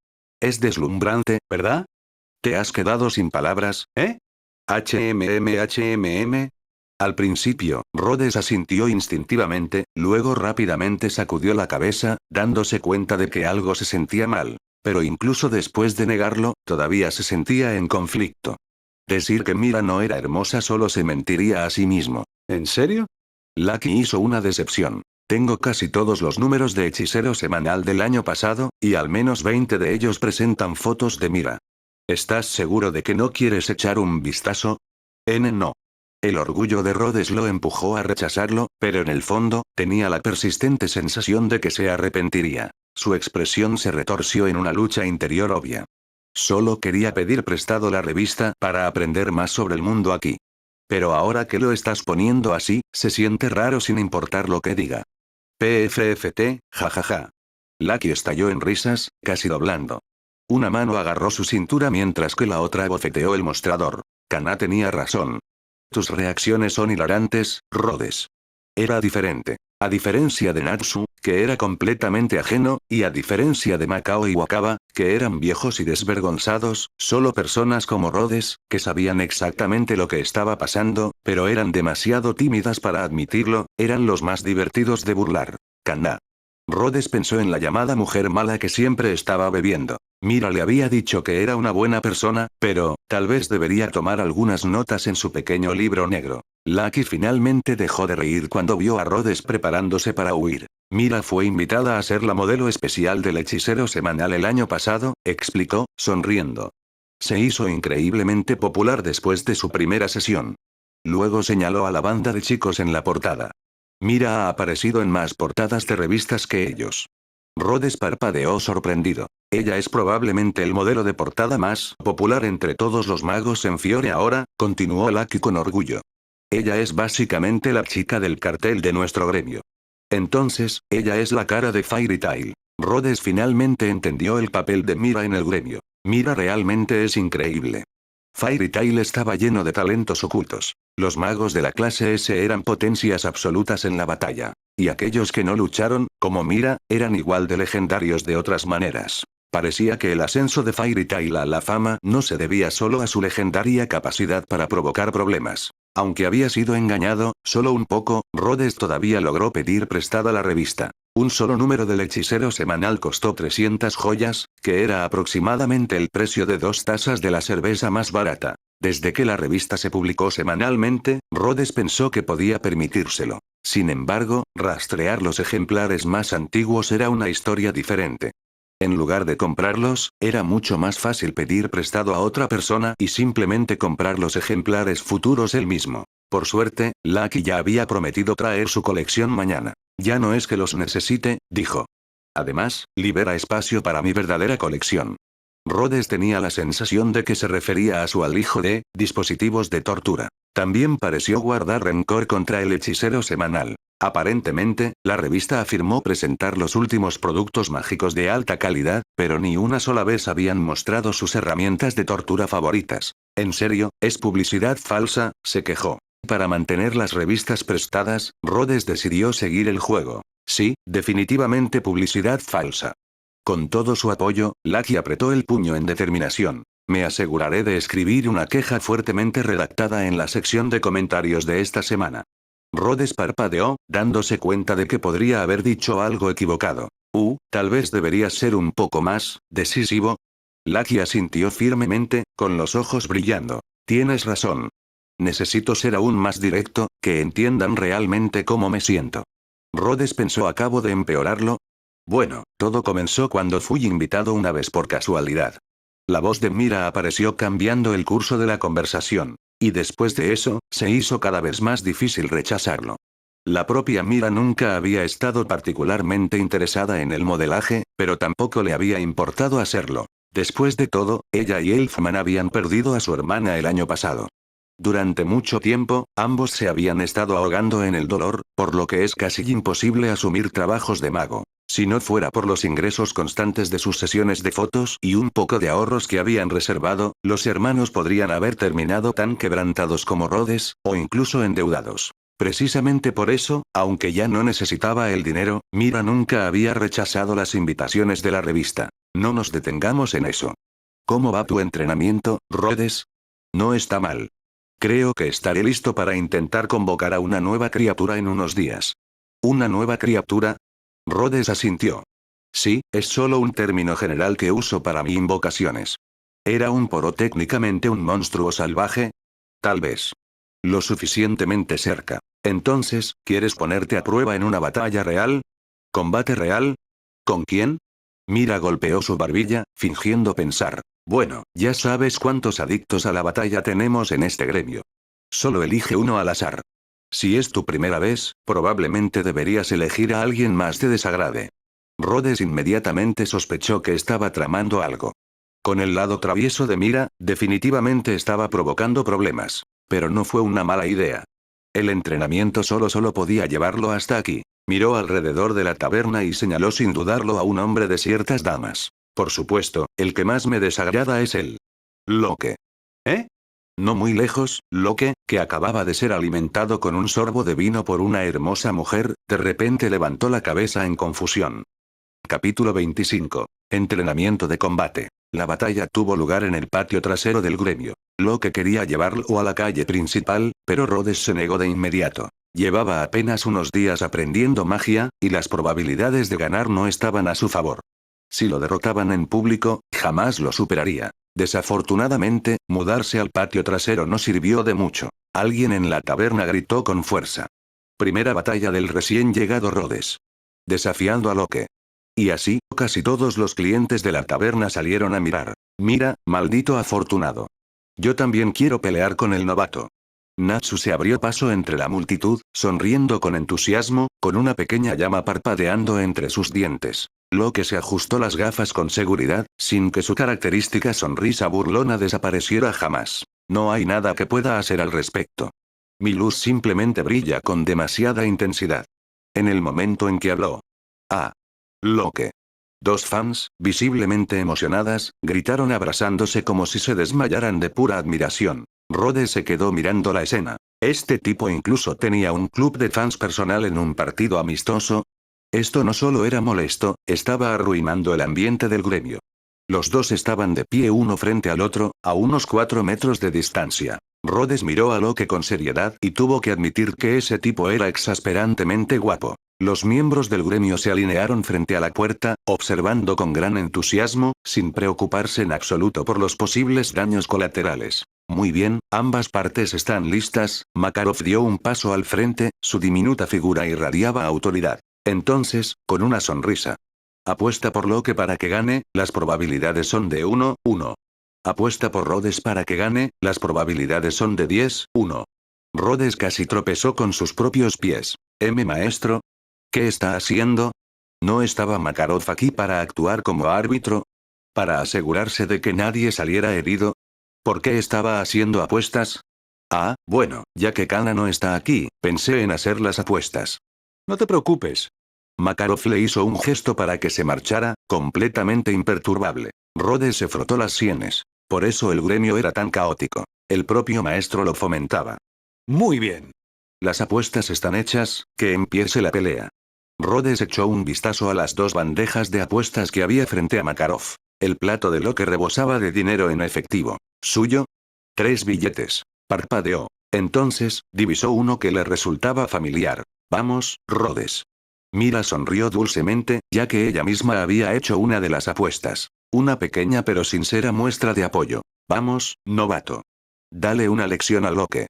Es deslumbrante, ¿verdad? ¿Te has quedado sin palabras, eh? HMM. Al principio, Rhodes asintió instintivamente, luego rápidamente sacudió la cabeza, dándose cuenta de que algo se sentía mal. Pero incluso después de negarlo, todavía se sentía en conflicto. Decir que Mira no era hermosa solo se mentiría a sí mismo. ¿En serio? Lucky hizo una decepción. Tengo casi todos los números de Hechicero Semanal del año pasado, y al menos 20 de ellos presentan fotos de Mira. ¿Estás seguro de que no quieres echar un vistazo? No. El orgullo de Rhodes lo empujó a rechazarlo, pero en el fondo, tenía la persistente sensación de que se arrepentiría. Su expresión se retorció en una lucha interior obvia. Solo quería pedir prestado la revista para aprender más sobre el mundo aquí. Pero ahora que lo estás poniendo así, se siente raro sin importar lo que diga. PFFT, jajaja. Lucky estalló en risas, casi doblando. Una mano agarró su cintura mientras que la otra bofeteó el mostrador. Kana tenía razón. Tus reacciones son hilarantes, Rhodes. Era diferente. A diferencia de Natsu, que era completamente ajeno, y a diferencia de Makao y Wakaba, que eran viejos y desvergonzados, solo personas como Rhodes, que sabían exactamente lo que estaba pasando, pero eran demasiado tímidas para admitirlo, eran los más divertidos de burlar. Kana. Rhodes pensó en la llamada mujer mala que siempre estaba bebiendo. Mira le había dicho que era una buena persona, pero, tal vez debería tomar algunas notas en su pequeño libro negro. Lucky finalmente dejó de reír cuando vio a Rhodes preparándose para huir. Mira fue invitada a ser la modelo especial del Hechicero Semanal el año pasado, explicó, sonriendo. Se hizo increíblemente popular después de su primera sesión. Luego señaló a la banda de chicos en la portada. Mira ha aparecido en más portadas de revistas que ellos. Rhodes parpadeó sorprendido. Ella es probablemente el modelo de portada más popular entre todos los magos en Fiore ahora, continuó Lucky con orgullo. Ella es básicamente la chica del cartel de nuestro gremio. Entonces, ella es la cara de Fairy Tail. Rhodes finalmente entendió el papel de Mira en el gremio. Mira realmente es increíble. Fairy Tail estaba lleno de talentos ocultos. Los magos de la clase S eran potencias absolutas en la batalla. Y aquellos que no lucharon, como Mira, eran igual de legendarios de otras maneras. Parecía que el ascenso de Fairy Tail a la fama no se debía solo a su legendaria capacidad para provocar problemas. Aunque había sido engañado, solo un poco, Rhodes todavía logró pedir prestada la revista. Un solo número del hechicero semanal costó 300 joyas, que era aproximadamente el precio de 2 tazas de la cerveza más barata. Desde que la revista se publicó semanalmente, Rhodes pensó que podía permitírselo. Sin embargo, rastrear los ejemplares más antiguos era una historia diferente. En lugar de comprarlos, era mucho más fácil pedir prestado a otra persona y simplemente comprar los ejemplares futuros él mismo. Por suerte, Lucky ya había prometido traer su colección mañana. Ya no es que los necesite, dijo. Además, libera espacio para mi verdadera colección. Rhodes tenía la sensación de que se refería a su alijo de dispositivos de tortura. También pareció guardar rencor contra el hechicero semanal. Aparentemente, la revista afirmó presentar los últimos productos mágicos de alta calidad, pero ni una sola vez habían mostrado sus herramientas de tortura favoritas. En serio, es publicidad falsa, se quejó. Para mantener las revistas prestadas, Rhodes decidió seguir el juego. Sí, definitivamente publicidad falsa. Con todo su apoyo, Lucky apretó el puño en determinación. Me aseguraré de escribir una queja fuertemente redactada en la sección de comentarios de esta semana. Rhodes parpadeó, dándose cuenta de que podría haber dicho algo equivocado. Tal vez debería ser un poco más decisivo. Lucky asintió firmemente, con los ojos brillando. Tienes razón. Necesito ser aún más directo, que entiendan realmente cómo me siento. Rhodes pensó acabo de empeorarlo. Bueno, todo comenzó cuando fui invitado una vez por casualidad. La voz de Mira apareció cambiando el curso de la conversación. Y después de eso, se hizo cada vez más difícil rechazarlo. La propia Mira nunca había estado particularmente interesada en el modelaje, pero tampoco le había importado hacerlo. Después de todo, ella y Elfman habían perdido a su hermana el año pasado. Durante mucho tiempo, ambos se habían estado ahogando en el dolor, por lo que es casi imposible asumir trabajos de mago. Si no fuera por los ingresos constantes de sus sesiones de fotos y un poco de ahorros que habían reservado, los hermanos podrían haber terminado tan quebrantados como Rhodes, o incluso endeudados. Precisamente por eso, aunque ya no necesitaba el dinero, Mira nunca había rechazado las invitaciones de la revista. No nos detengamos en eso. ¿Cómo va tu entrenamiento, Rhodes? No está mal. Creo que estaré listo para intentar convocar a una nueva criatura en unos días. ¿Una nueva criatura? Rhodes asintió. Sí, es solo un término general que uso para mis invocaciones. ¿Era un poro técnicamente un monstruo salvaje? Tal vez. Lo suficientemente cerca. Entonces, ¿quieres ponerte a prueba en una batalla real? ¿Combate real? ¿Con quién? Mira golpeó su barbilla, fingiendo pensar. Bueno, ya sabes cuántos adictos a la batalla tenemos en este gremio. Solo elige uno al azar. Si es tu primera vez, probablemente deberías elegir a alguien más te desagrade. Rhodes inmediatamente sospechó que estaba tramando algo. Con el lado travieso de Mira, definitivamente estaba provocando problemas. Pero no fue una mala idea. El entrenamiento solo podía llevarlo hasta aquí. Miró alrededor de la taberna y señaló sin dudarlo a un hombre de ciertas damas. Por supuesto, el que más me desagrada es él. Locke. ¿Eh? No muy lejos, Locke, que acababa de ser alimentado con un sorbo de vino por una hermosa mujer, de repente levantó la cabeza en confusión. Capítulo 25. Entrenamiento de combate. La batalla tuvo lugar en el patio trasero del gremio. Locke quería llevarlo a la calle principal, pero Rhodes se negó de inmediato. Llevaba apenas unos días aprendiendo magia, y las probabilidades de ganar no estaban a su favor. Si lo derrotaban en público, jamás lo superaría. Desafortunadamente, mudarse al patio trasero no sirvió de mucho. Alguien en la taberna gritó con fuerza. Primera batalla del recién llegado Rhodes. Desafiando a Locke. Y así, casi todos los clientes de la taberna salieron a mirar. Mira, maldito afortunado. Yo también quiero pelear con el novato. Natsu se abrió paso entre la multitud, sonriendo con entusiasmo, con una pequeña llama parpadeando entre sus dientes. Locke se ajustó las gafas con seguridad, sin que su característica sonrisa burlona desapareciera jamás. No hay nada que pueda hacer al respecto. Mi luz simplemente brilla con demasiada intensidad. En el momento en que habló. Ah. Locke. Dos fans, visiblemente emocionadas, gritaron abrazándose como si se desmayaran de pura admiración. Rhodes se quedó mirando la escena. ¿Este tipo incluso tenía un club de fans personal en un partido amistoso? Esto no solo era molesto, estaba arruinando el ambiente del gremio. Los dos estaban de pie uno frente al otro, a unos 4 metros de distancia. Rhodes miró a Locke con seriedad y tuvo que admitir que ese tipo era exasperantemente guapo. Los miembros del gremio se alinearon frente a la puerta, observando con gran entusiasmo, sin preocuparse en absoluto por los posibles daños colaterales. Muy bien, ambas partes están listas. Makarov dio un paso al frente, su diminuta figura irradiaba autoridad. Entonces, con una sonrisa. Apuesta por Locke para que gane, las probabilidades son de 1-1. Apuesta por Rhodes para que gane, las probabilidades son de 10-1. Rhodes casi tropezó con sus propios pies. Maestro. ¿Qué está haciendo? ¿No estaba Makarov aquí para actuar como árbitro? ¿Para asegurarse de que nadie saliera herido? ¿Por qué estaba haciendo apuestas? Ah, bueno, ya que Kana no está aquí, pensé en hacer las apuestas. No te preocupes. Makarov le hizo un gesto para que se marchara, completamente imperturbable. Rhodes se frotó las sienes. Por eso el gremio era tan caótico. El propio maestro lo fomentaba. Muy bien. Las apuestas están hechas, que empiece la pelea. Rhodes echó un vistazo a las dos bandejas de apuestas que había frente a Makarov. El plato de Locke rebosaba de dinero en efectivo. ¿Suyo? 3 billetes. Parpadeó. Entonces, divisó uno que le resultaba familiar. Vamos, Rhodes. Mira sonrió dulcemente, ya que ella misma había hecho una de las apuestas. Una pequeña pero sincera muestra de apoyo. Vamos, novato. Dale una lección a Locke.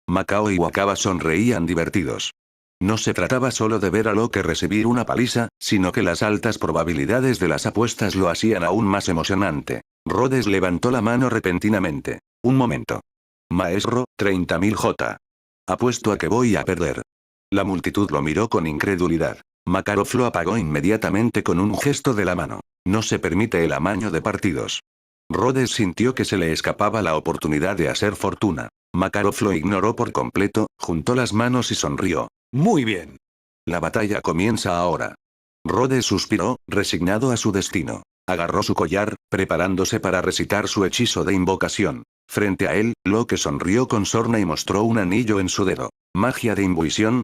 Macao y Wakaba sonreían divertidos. No se trataba solo de ver a Locke recibir una paliza, sino que las altas probabilidades de las apuestas lo hacían aún más emocionante. Rhodes levantó la mano repentinamente. Un momento. Maestro, 30.000 J. Apuesto a que voy a perder. La multitud lo miró con incredulidad. Makarov lo apagó inmediatamente con un gesto de la mano. No se permite el amaño de partidos. Rhodes sintió que se le escapaba la oportunidad de hacer fortuna. Makarov lo ignoró por completo, juntó las manos y sonrió. Muy bien. La batalla comienza ahora. Rhodes suspiró, resignado a su destino. Agarró su collar, preparándose para recitar su hechizo de invocación. Frente a él, Locke sonrió con sorna y mostró un anillo en su dedo. ¿Magia de imbuición?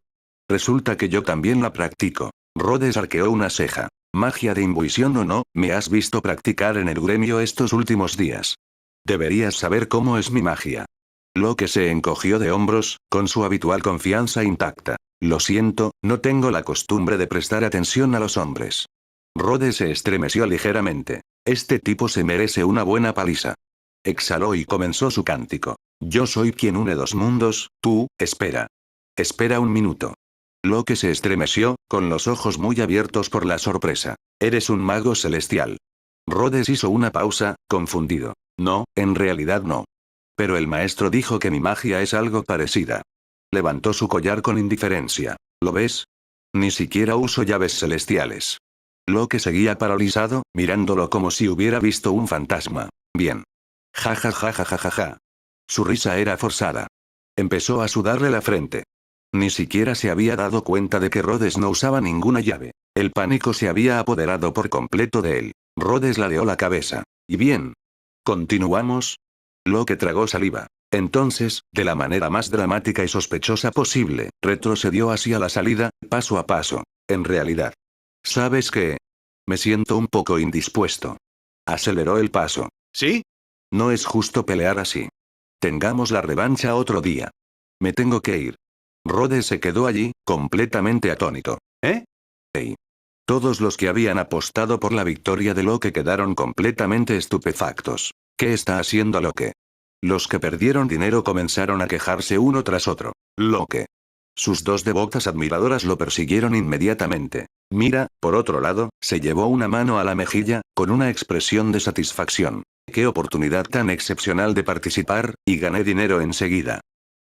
Resulta que yo también la practico. Rhodes arqueó una ceja. ¿Magia de imbuición o no? Me has visto practicar en el gremio estos últimos días. Deberías saber cómo es mi magia. Locke se encogió de hombros, con su habitual confianza intacta. Lo siento, no tengo la costumbre de prestar atención a los hombres. Rhodes se estremeció ligeramente. Este tipo se merece una buena paliza. Exhaló y comenzó su cántico. Yo soy quien une dos mundos, tú, espera. Espera un minuto. Locke se estremeció, con los ojos muy abiertos por la sorpresa. Eres un mago celestial. Rhodes hizo una pausa, confundido. No, en realidad no. Pero el maestro dijo que mi magia es algo parecida. Levantó su collar con indiferencia. ¿Lo ves? Ni siquiera uso llaves celestiales. Locke seguía paralizado, mirándolo como si hubiera visto un fantasma. Bien. Ja ja ja ja ja ja ja. Su risa era forzada. Empezó a sudarle la frente. Ni siquiera se había dado cuenta de que Rhodes no usaba ninguna llave. El pánico se había apoderado por completo de él. Rhodes ladeó la cabeza. ¿Y bien? ¿Continuamos? Locke tragó saliva. Entonces, de la manera más dramática y sospechosa posible, retrocedió hacia la salida, paso a paso. En realidad. ¿Sabes qué? Me siento un poco indispuesto. Aceleró el paso. ¿Sí? No es justo pelear así. Tengamos la revancha otro día. Me tengo que ir. Rhodes se quedó allí, completamente atónito. ¿Eh? Hey. Todos los que habían apostado por la victoria de Locke quedaron completamente estupefactos. ¿Qué está haciendo Locke? Los que perdieron dinero comenzaron a quejarse uno tras otro. Locke. Sus dos devotas admiradoras lo persiguieron inmediatamente. Mira, por otro lado, se llevó una mano a la mejilla, con una expresión de satisfacción. Qué oportunidad tan excepcional de participar, y gané dinero enseguida.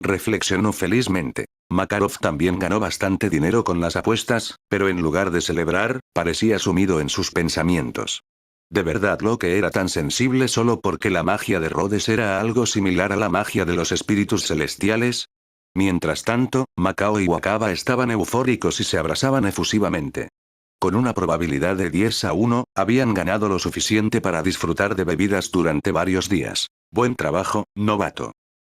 Reflexionó felizmente. Makarov también ganó bastante dinero con las apuestas, pero en lugar de celebrar, parecía sumido en sus pensamientos. ¿De verdad lo que era tan sensible solo porque la magia de Rhodes era algo similar a la magia de los espíritus celestiales? Mientras tanto, Macao y Wakaba estaban eufóricos y se abrazaban efusivamente. Con una probabilidad de 10-1, habían ganado lo suficiente para disfrutar de bebidas durante varios días. Buen trabajo, novato.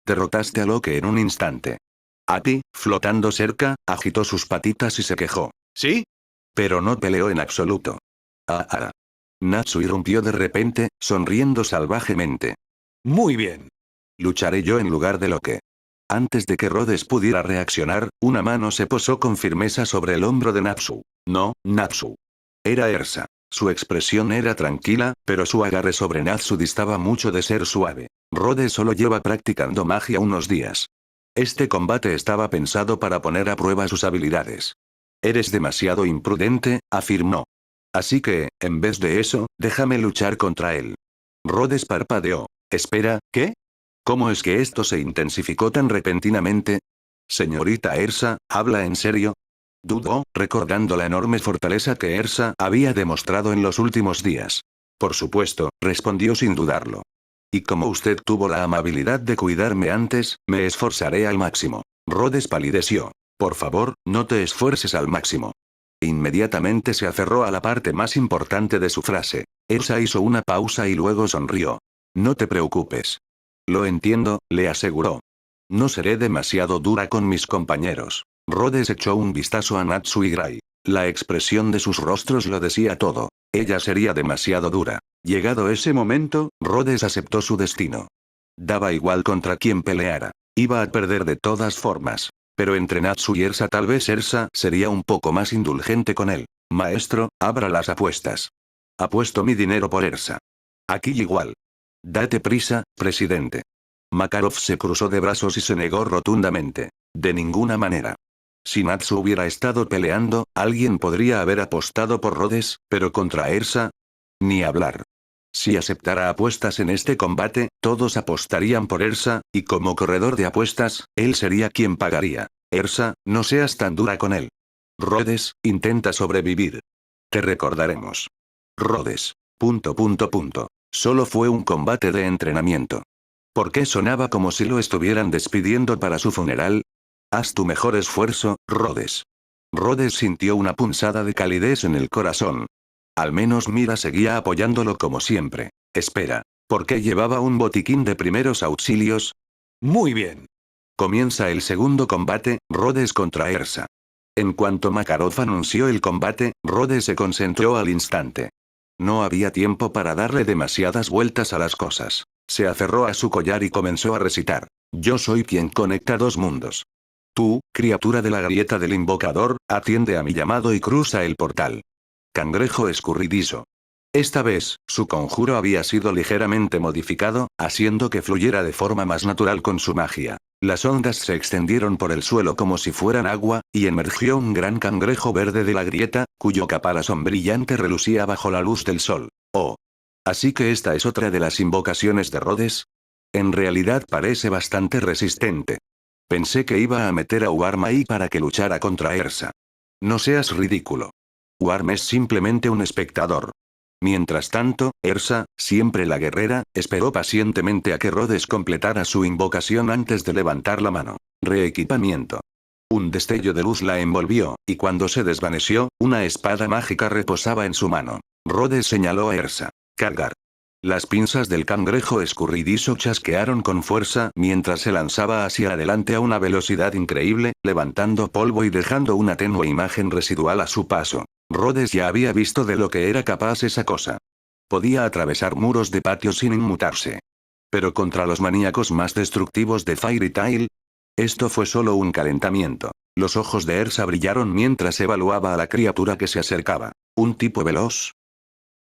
Derrotaste a Locke en un instante. Ati, flotando cerca, agitó sus patitas y se quejó. ¿Sí? Pero no peleó en absoluto. Ah. Natsu irrumpió de repente, sonriendo salvajemente. Muy bien. Lucharé yo en lugar de Locke. Antes de que Rhodes pudiera reaccionar, una mano se posó con firmeza sobre el hombro de Natsu. No, Natsu. Era Ersa. Su expresión era tranquila, pero su agarre sobre Natsu distaba mucho de ser suave. Rhodes solo lleva practicando magia unos días. Este combate estaba pensado para poner a prueba sus habilidades. Eres demasiado imprudente, afirmó. Así que, en vez de eso, déjame luchar contra él. Rhodes parpadeó. Espera, ¿qué? ¿Cómo es que esto se intensificó tan repentinamente? Señorita Ersa, ¿habla en serio? Dudó, recordando la enorme fortaleza que Ersa había demostrado en los últimos días. Por supuesto, respondió sin dudarlo. Y como usted tuvo la amabilidad de cuidarme antes, me esforzaré al máximo. Rhodes palideció. Por favor, no te esfuerces al máximo. Inmediatamente se aferró a la parte más importante de su frase. Ersa hizo una pausa y luego sonrió. No te preocupes. Lo entiendo, le aseguró. No seré demasiado dura con mis compañeros. Rhodes echó un vistazo a Natsu y Gray. La expresión de sus rostros lo decía todo. Ella sería demasiado dura. Llegado ese momento, Rhodes aceptó su destino. Daba igual contra quién peleara. Iba a perder de todas formas. Pero entre Natsu y Ersa tal vez Ersa sería un poco más indulgente con él. Maestro, abra las apuestas. Apuesto mi dinero por Ersa. Aquí igual. Date prisa, presidente. Makarov se cruzó de brazos y se negó rotundamente. De ninguna manera. Si Natsu hubiera estado peleando, alguien podría haber apostado por Rhodes, pero contra Ersa, ni hablar. Si aceptara apuestas en este combate, todos apostarían por Ersa, y como corredor de apuestas, él sería quien pagaría. Ersa, no seas tan dura con él. Rhodes, intenta sobrevivir. Te recordaremos. Rhodes. ... Solo fue un combate de entrenamiento. ¿Por qué sonaba como si lo estuvieran despidiendo para su funeral? Haz tu mejor esfuerzo, Rhodes. Rhodes sintió una punzada de calidez en el corazón. Al menos Mira seguía apoyándolo como siempre. Espera, ¿por qué llevaba un botiquín de primeros auxilios? Muy bien. Comienza el segundo combate, Rhodes contra Ersa. En cuanto Makarov anunció el combate, Rhodes se concentró al instante. No había tiempo para darle demasiadas vueltas a las cosas. Se aferró a su collar y comenzó a recitar. Yo soy quien conecta dos mundos. Tú, criatura de la grieta del invocador, atiende a mi llamado y cruza el portal. Cangrejo escurridizo. Esta vez, su conjuro había sido ligeramente modificado, haciendo que fluyera de forma más natural con su magia. Las ondas se extendieron por el suelo como si fueran agua, y emergió un gran cangrejo verde de la grieta, cuyo caparazón brillante relucía bajo la luz del sol. Oh. Así que esta es otra de las invocaciones de Rhodes. En realidad parece bastante resistente. Pensé que iba a meter a Warm ahí para que luchara contra Ersa. No seas ridículo. Warm es simplemente un espectador. Mientras tanto, Ersa, siempre la guerrera, esperó pacientemente a que Rhodes completara su invocación antes de levantar la mano. Reequipamiento. Un destello de luz la envolvió, y cuando se desvaneció, una espada mágica reposaba en su mano. Rhodes señaló a Ersa. Cargar. Las pinzas del cangrejo escurridizo chasquearon con fuerza mientras se lanzaba hacia adelante a una velocidad increíble, levantando polvo y dejando una tenue imagen residual a su paso. Rhodes ya había visto de lo que era capaz esa cosa. Podía atravesar muros de patio sin inmutarse. Pero contra los maníacos más destructivos de Fairy Tail, esto fue solo un calentamiento. Los ojos de Ersa brillaron mientras evaluaba a la criatura que se acercaba. ¿Un tipo veloz?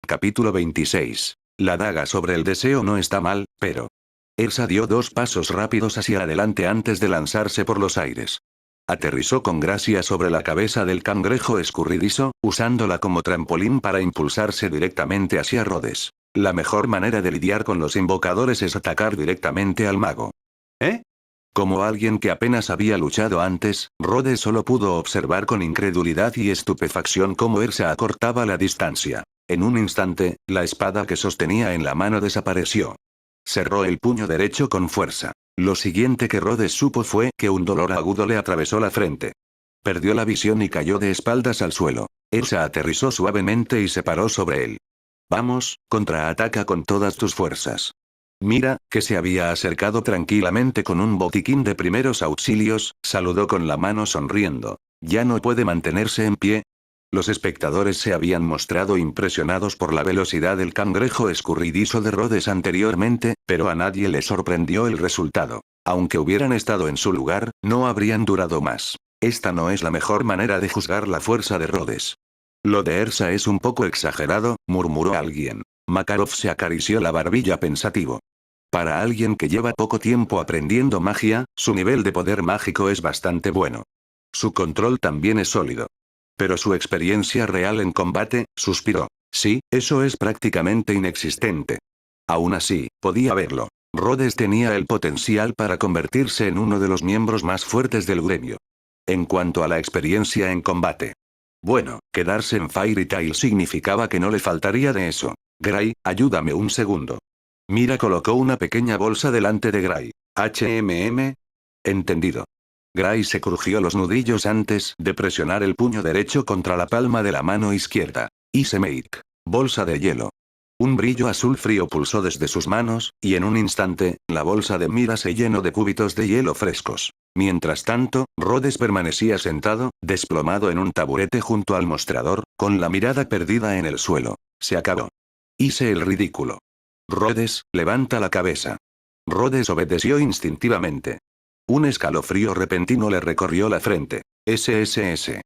Capítulo 26. La daga sobre el deseo no está mal, pero... Ersa dio 2 pasos rápidos hacia adelante antes de lanzarse por los aires. Aterrizó con gracia sobre la cabeza del cangrejo escurridizo, usándola como trampolín para impulsarse directamente hacia Rhodes. La mejor manera de lidiar con los invocadores es atacar directamente al mago. ¿Eh? Como alguien que apenas había luchado antes, Rhodes solo pudo observar con incredulidad y estupefacción cómo Ersa acortaba la distancia. En un instante, la espada que sostenía en la mano desapareció. Cerró el puño derecho con fuerza. Lo siguiente que Rhodes supo fue que un dolor agudo le atravesó la frente. Perdió la visión y cayó de espaldas al suelo. Ersa aterrizó suavemente y se paró sobre él. Vamos, contraataca con todas tus fuerzas. Mira, que se había acercado tranquilamente con un botiquín de primeros auxilios, saludó con la mano sonriendo. ¿Ya no puede mantenerse en pie? Los espectadores se habían mostrado impresionados por la velocidad del cangrejo escurridizo de Rhodes anteriormente, pero a nadie le sorprendió el resultado. Aunque hubieran estado en su lugar, no habrían durado más. Esta no es la mejor manera de juzgar la fuerza de Rhodes. Lo de Ersa es un poco exagerado, murmuró alguien. Makarov se acarició la barbilla pensativo. Para alguien que lleva poco tiempo aprendiendo magia, su nivel de poder mágico es bastante bueno. Su control también es sólido. Pero su experiencia real en combate, suspiró. Sí, eso es prácticamente inexistente. Aún así, podía verlo. Rhodes tenía el potencial para convertirse en uno de los miembros más fuertes del gremio. En cuanto a la experiencia en combate. Bueno, quedarse en Fairy Tail significaba que no le faltaría de eso. Gray, ayúdame un segundo. Mira colocó una pequeña bolsa delante de Gray. Entendido. Gray se crujió los nudillos antes de presionar el puño derecho contra la palma de la mano izquierda. Ice Make. Bolsa de hielo. Un brillo azul frío pulsó desde sus manos, y en un instante, la bolsa de Mira se llenó de cúbitos de hielo frescos. Mientras tanto, Rhodes permanecía sentado, desplomado en un taburete junto al mostrador, con la mirada perdida en el suelo. Se acabó. Hice el ridículo. Rhodes, levanta la cabeza. Rhodes obedeció instintivamente. Un escalofrío repentino le recorrió la frente. SSS.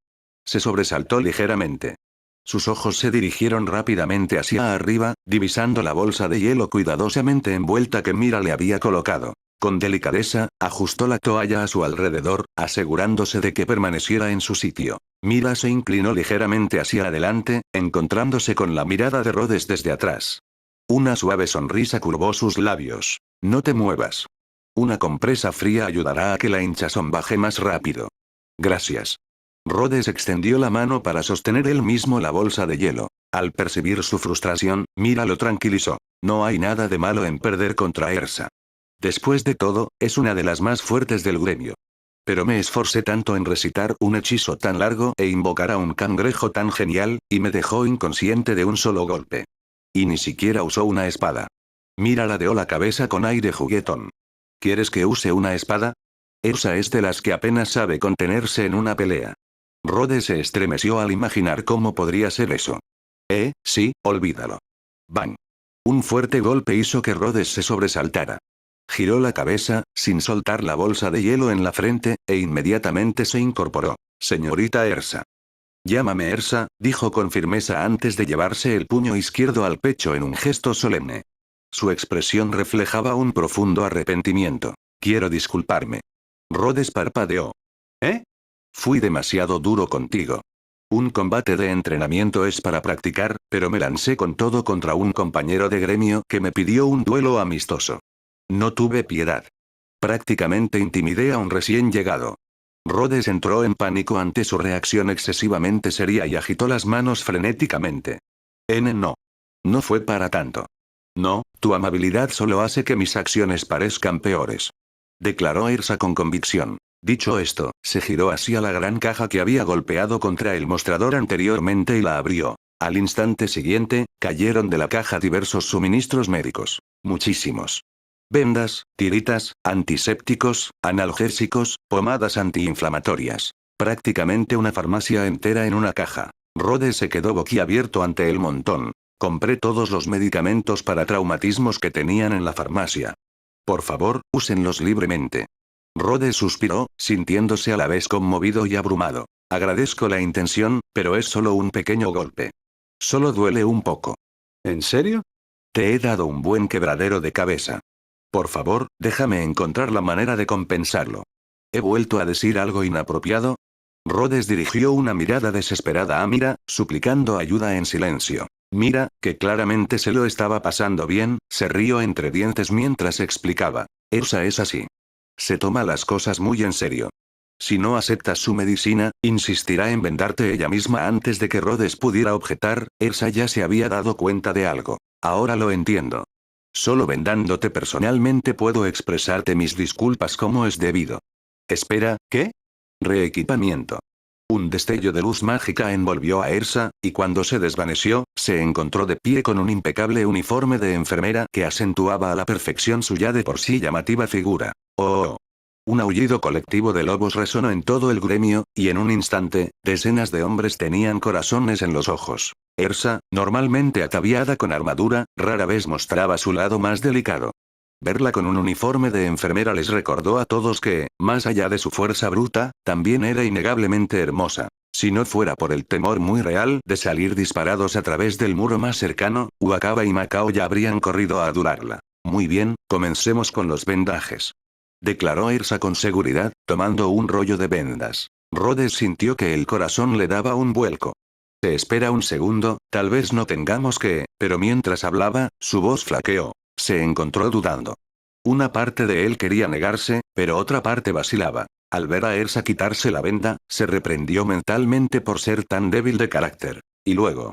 Se sobresaltó ligeramente. Sus ojos se dirigieron rápidamente hacia arriba, divisando la bolsa de hielo cuidadosamente envuelta que Mira le había colocado. Con delicadeza, ajustó la toalla a su alrededor, asegurándose de que permaneciera en su sitio. Mira se inclinó ligeramente hacia adelante, encontrándose con la mirada de Rhodes desde atrás. Una suave sonrisa curvó sus labios. No te muevas. Una compresa fría ayudará a que la hinchazón baje más rápido. Gracias. Rhodes extendió la mano para sostener él mismo la bolsa de hielo. Al percibir su frustración, Mira lo tranquilizó. No hay nada de malo en perder contra Ersa. Después de todo, es una de las más fuertes del gremio. Pero me esforcé tanto en recitar un hechizo tan largo e invocar a un cangrejo tan genial, y me dejó inconsciente de un solo golpe. Y ni siquiera usó una espada. Mira ladeó la cabeza con aire juguetón. ¿Quieres que use una espada? Ersa es de las que apenas sabe contenerse en una pelea. Rhodes se estremeció al imaginar cómo podría ser eso. Sí, olvídalo. Bang. Un fuerte golpe hizo que Rhodes se sobresaltara. Giró la cabeza, sin soltar la bolsa de hielo en la frente, e inmediatamente se incorporó. Señorita Ersa. Llámame Ersa, dijo con firmeza antes de llevarse el puño izquierdo al pecho en un gesto solemne. Su expresión reflejaba un profundo arrepentimiento. Quiero disculparme. Rhodes parpadeó. Fui demasiado duro contigo. Un combate de entrenamiento es para practicar, pero me lancé con todo contra un compañero de gremio que me pidió un duelo amistoso. No tuve piedad. Prácticamente intimidé a un recién llegado. Rhodes entró en pánico ante su reacción excesivamente seria y agitó las manos frenéticamente. No. No fue para tanto. No, tu amabilidad solo hace que mis acciones parezcan peores. Declaró Ersa con convicción. Dicho esto, se giró hacia la gran caja que había golpeado contra el mostrador anteriormente y la abrió. Al instante siguiente, cayeron de la caja diversos suministros médicos. Muchísimos. Vendas, tiritas, antisépticos, analgésicos, pomadas antiinflamatorias. Prácticamente una farmacia entera en una caja. Rhodes se quedó boquiabierto ante el montón. Compré todos los medicamentos para traumatismos que tenían en la farmacia. Por favor, úsenlos libremente. Rhodes suspiró, sintiéndose a la vez conmovido y abrumado. Agradezco la intención, pero es solo un pequeño golpe. Solo duele un poco. ¿En serio? Te he dado un buen quebradero de cabeza. Por favor, déjame encontrar la manera de compensarlo. ¿He vuelto a decir algo inapropiado? Rhodes dirigió una mirada desesperada a Mira, suplicando ayuda en silencio. Mira, que claramente se lo estaba pasando bien, se rió entre dientes mientras explicaba. Ersa es así. Se toma las cosas muy en serio. Si no aceptas su medicina, insistirá en vendarte ella misma antes de que Rhodes pudiera objetar. Ersa ya se había dado cuenta de algo. Ahora lo entiendo. Solo vendándote personalmente puedo expresarte mis disculpas como es debido. Espera, ¿qué? Reequipamiento. Un destello de luz mágica envolvió a Ersa, y cuando se desvaneció, se encontró de pie con un impecable uniforme de enfermera que acentuaba a la perfección su ya de por sí llamativa figura. ¡Oh! Un aullido colectivo de lobos resonó en todo el gremio, y en un instante, decenas de hombres tenían corazones en los ojos. Ersa, normalmente ataviada con armadura, rara vez mostraba su lado más delicado. Verla con un uniforme de enfermera les recordó a todos que, más allá de su fuerza bruta, también era innegablemente hermosa. Si no fuera por el temor muy real de salir disparados a través del muro más cercano, Wakaba y Macao ya habrían corrido a adorarla. Muy bien, comencemos con los vendajes. Declaró Ersa con seguridad, tomando un rollo de vendas. Rhodes sintió que el corazón le daba un vuelco. Se espera un segundo, tal vez no tengamos que, pero mientras hablaba, su voz flaqueó. Se encontró dudando. Una parte de él quería negarse, pero otra parte vacilaba. Al ver a Ersa quitarse la venda, se reprendió mentalmente por ser tan débil de carácter. Y luego,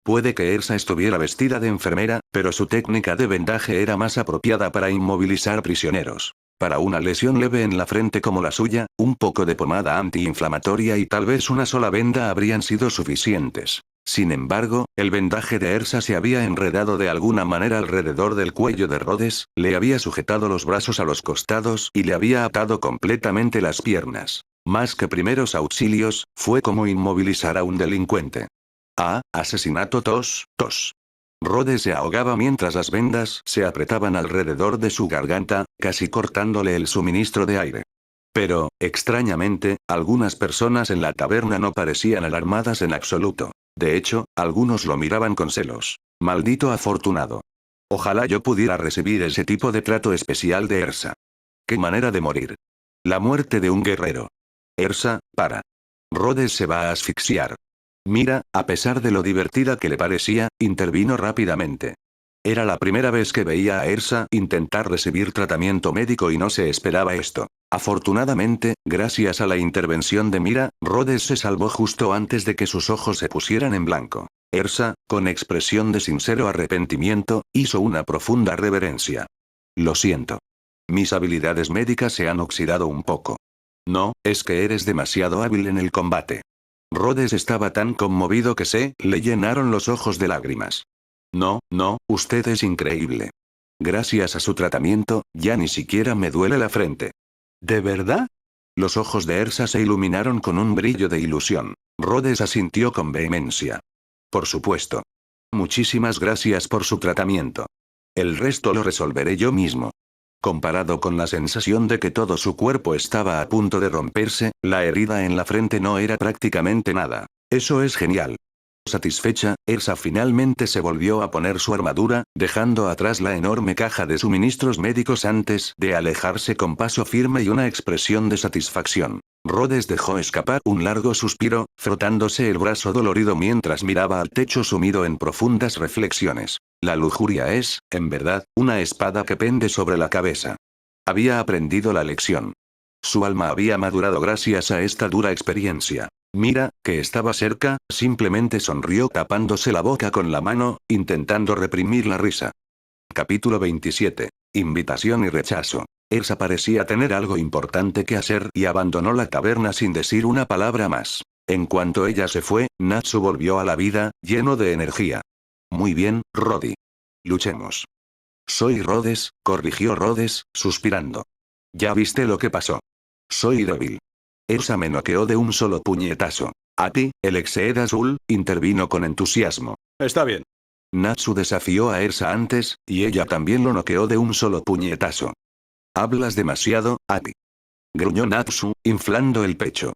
puede que Ersa estuviera vestida de enfermera, pero su técnica de vendaje era más apropiada para inmovilizar prisioneros. Para una lesión leve en la frente como la suya, un poco de pomada antiinflamatoria y tal vez una sola venda habrían sido suficientes. Sin embargo, el vendaje de Ersa se había enredado de alguna manera alrededor del cuello de Rhodes, le había sujetado los brazos a los costados y le había atado completamente las piernas. Más que primeros auxilios, fue como inmovilizar a un delincuente. Asesinato tos. Rhodes se ahogaba mientras las vendas se apretaban alrededor de su garganta, casi cortándole el suministro de aire. Pero, extrañamente, algunas personas en la taberna no parecían alarmadas en absoluto. De hecho, algunos lo miraban con celos. Maldito afortunado. Ojalá yo pudiera recibir ese tipo de trato especial de Ersa. ¡Qué manera de morir! La muerte de un guerrero. Ersa, para. Rhodes se va a asfixiar. Mira, a pesar de lo divertida que le parecía, intervino rápidamente. Era la primera vez que veía a Ersa intentar recibir tratamiento médico y no se esperaba esto. Afortunadamente, gracias a la intervención de Mira, Rhodes se salvó justo antes de que sus ojos se pusieran en blanco. Ersa, con expresión de sincero arrepentimiento, hizo una profunda reverencia. Lo siento. Mis habilidades médicas se han oxidado un poco. No, es que eres demasiado hábil en el combate. Rhodes estaba tan conmovido que se le llenaron los ojos de lágrimas. No, usted es increíble. Gracias a su tratamiento, ya ni siquiera me duele la frente. ¿De verdad? Los ojos de Ersa se iluminaron con un brillo de ilusión. Rhodes asintió con vehemencia. Por supuesto. Muchísimas gracias por su tratamiento. El resto lo resolveré yo mismo. Comparado con la sensación de que todo su cuerpo estaba a punto de romperse, la herida en la frente no era prácticamente nada. Eso es genial. Satisfecha, Ersa finalmente se volvió a poner su armadura, dejando atrás la enorme caja de suministros médicos antes de alejarse con paso firme y una expresión de satisfacción. Rhodes dejó escapar un largo suspiro, frotándose el brazo dolorido mientras miraba al techo sumido en profundas reflexiones. La lujuria es, en verdad, una espada que pende sobre la cabeza. Había aprendido la lección. Su alma había madurado gracias a esta dura experiencia. Mira, que estaba cerca, simplemente sonrió tapándose la boca con la mano, intentando reprimir la risa. Capítulo 27. Invitación y rechazo. Ersa parecía tener algo importante que hacer y abandonó la taberna sin decir una palabra más. En cuanto ella se fue, Natsu volvió a la vida, lleno de energía. Muy bien, Rodi. Luchemos. Soy Rhodes, corrigió Rhodes, suspirando. Ya viste lo que pasó. Soy débil. Ersa me noqueó de un solo puñetazo. Ati, el Exeed azul, intervino con entusiasmo. Está bien. Natsu desafió a Ersa antes, y ella también lo noqueó de un solo puñetazo. Hablas demasiado, Ati. Gruñó Natsu, inflando el pecho.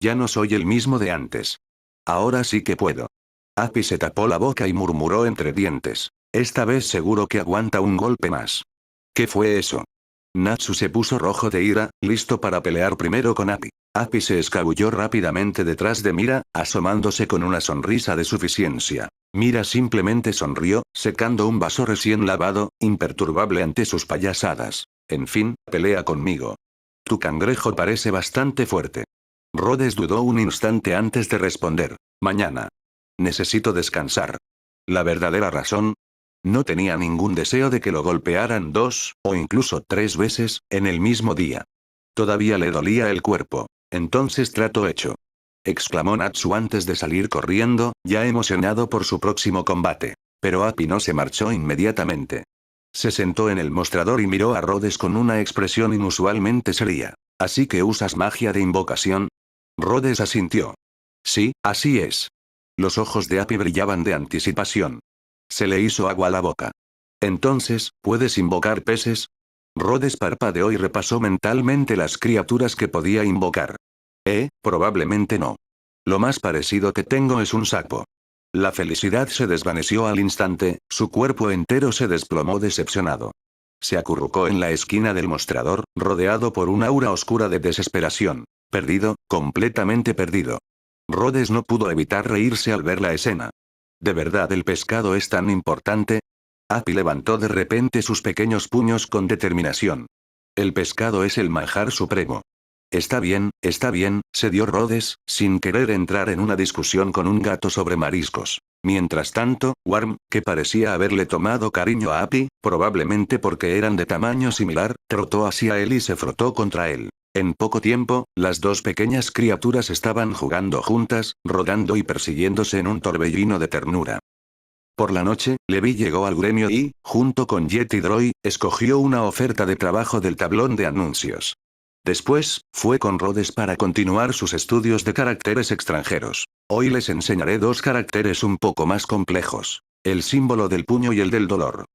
Ya no soy el mismo de antes. Ahora sí que puedo. Api se tapó la boca y murmuró entre dientes. Esta vez seguro que aguanta un golpe más. ¿Qué fue eso? Natsu se puso rojo de ira, listo para pelear primero con Api. Api se escabulló rápidamente detrás de Mira, asomándose con una sonrisa de suficiencia. Mira simplemente sonrió, secando un vaso recién lavado, imperturbable ante sus payasadas. En fin, pelea conmigo. Tu cangrejo parece bastante fuerte. Rhodes dudó un instante antes de responder. Mañana. Necesito descansar. La verdadera razón. No tenía ningún deseo de que lo golpearan 2, o incluso 3 veces, en el mismo día. Todavía le dolía el cuerpo. Entonces trato hecho. Exclamó Natsu antes de salir corriendo, ya emocionado por su próximo combate. Pero Api no se marchó inmediatamente. Se sentó en el mostrador y miró a Rhodes con una expresión inusualmente seria. ¿Así que usas magia de invocación? Rhodes asintió. Sí, así es. Los ojos de Api brillaban de anticipación. Se le hizo agua a la boca. Entonces, ¿puedes invocar peces? Rhodes parpadeó y repasó mentalmente las criaturas que podía invocar. Probablemente no. Lo más parecido que tengo es un sapo. La felicidad se desvaneció al instante, su cuerpo entero se desplomó decepcionado. Se acurrucó en la esquina del mostrador, rodeado por un aura oscura de desesperación. Perdido, completamente perdido. Rhodes no pudo evitar reírse al ver la escena. ¿De verdad el pescado es tan importante? Api levantó de repente sus pequeños puños con determinación. El pescado es el manjar supremo. Está bien, se dio Rhodes, sin querer entrar en una discusión con un gato sobre mariscos. Mientras tanto, Worm, que parecía haberle tomado cariño a Api, probablemente porque eran de tamaño similar, trotó hacia él y se frotó contra él. En poco tiempo, las dos pequeñas criaturas estaban jugando juntas, rodando y persiguiéndose en un torbellino de ternura. Por la noche, Levi llegó al gremio y, junto con Yeti Droy, escogió una oferta de trabajo del tablón de anuncios. Después, fue con Rhodes para continuar sus estudios de caracteres extranjeros. Hoy les enseñaré 2 caracteres un poco más complejos. El símbolo del puño y el del dolor.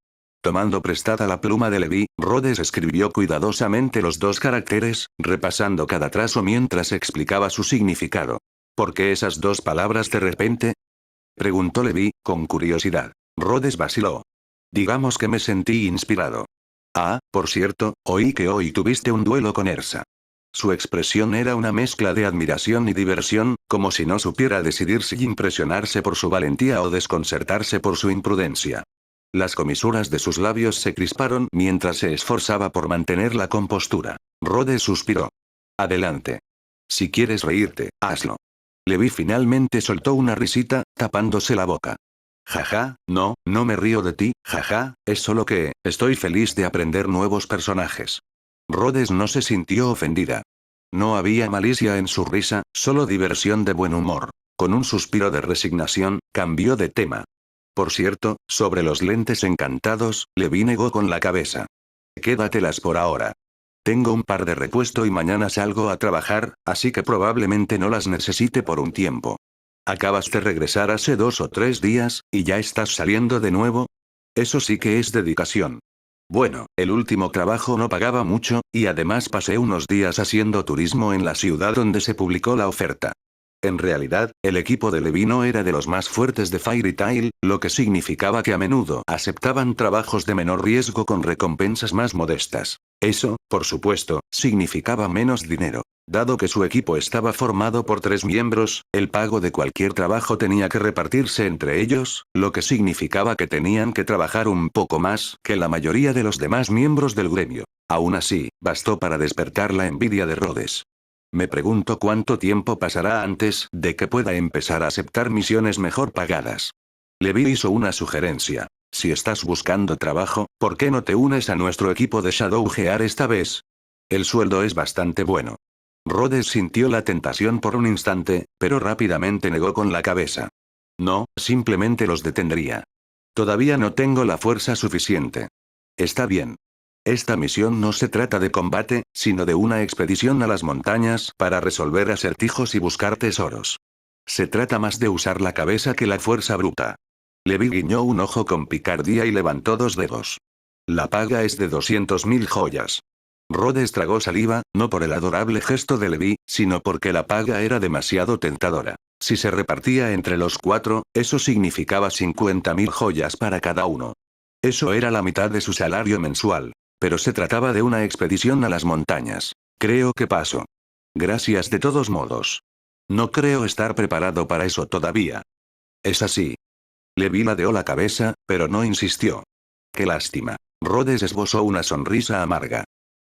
Tomando prestada la pluma de Levi, Rhodes escribió cuidadosamente los 2 caracteres, repasando cada trazo mientras explicaba su significado. ¿Por qué esas 2 palabras de repente? Preguntó Levi, con curiosidad. Rhodes vaciló. Digamos que me sentí inspirado. Ah, por cierto, oí que hoy tuviste un duelo con Ersa. Su expresión era una mezcla de admiración y diversión, como si no supiera decidir si impresionarse por su valentía o desconcertarse por su imprudencia. Las comisuras de sus labios se crisparon mientras se esforzaba por mantener la compostura. Rhodes suspiró. Adelante. Si quieres reírte, hazlo. Levi finalmente soltó una risita, tapándose la boca. Jaja, no me río de ti, jaja, es solo que, estoy feliz de aprender nuevos personajes. Rhodes no se sintió ofendida. No había malicia en su risa, solo diversión de buen humor. Con un suspiro de resignación, cambió de tema. Por cierto, sobre los lentes encantados, Levi negó con la cabeza. Quédatelas por ahora. Tengo un par de repuesto y mañana salgo a trabajar, así que probablemente no las necesite por un tiempo. Acabas de regresar hace 2 o 3 días, y ya estás saliendo de nuevo. Eso sí que es dedicación. Bueno, el último trabajo no pagaba mucho, y además pasé unos días haciendo turismo en la ciudad donde se publicó la oferta. En realidad, el equipo de Levi no era de los más fuertes de Fairy Tail, lo que significaba que a menudo aceptaban trabajos de menor riesgo con recompensas más modestas. Eso, por supuesto, significaba menos dinero. Dado que su equipo estaba formado por 3 miembros, el pago de cualquier trabajo tenía que repartirse entre ellos, lo que significaba que tenían que trabajar un poco más que la mayoría de los demás miembros del gremio. Aún así, bastó para despertar la envidia de Rhodes. Me pregunto cuánto tiempo pasará antes de que pueda empezar a aceptar misiones mejor pagadas. Levi hizo una sugerencia. Si estás buscando trabajo, ¿por qué no te unes a nuestro equipo de Shadowgear esta vez? El sueldo es bastante bueno. Rhodes sintió la tentación por un instante, pero rápidamente negó con la cabeza. No, simplemente los detendría. Todavía no tengo la fuerza suficiente. Está bien. Esta misión no se trata de combate, sino de una expedición a las montañas para resolver acertijos y buscar tesoros. Se trata más de usar la cabeza que la fuerza bruta. Levi guiñó un ojo con picardía y levantó 2 dedos. La paga es de 200.000 joyas. Rhodes tragó saliva, no por el adorable gesto de Levi, sino porque la paga era demasiado tentadora. Si se repartía entre los 4, eso significaba 50.000 joyas para cada uno. Eso era la mitad de su salario mensual. Pero se trataba de una expedición a las montañas. Creo que paso. Gracias de todos modos. No creo estar preparado para eso todavía. Es así. Levi ladeó la cabeza, pero no insistió. Qué lástima. Rhodes esbozó una sonrisa amarga.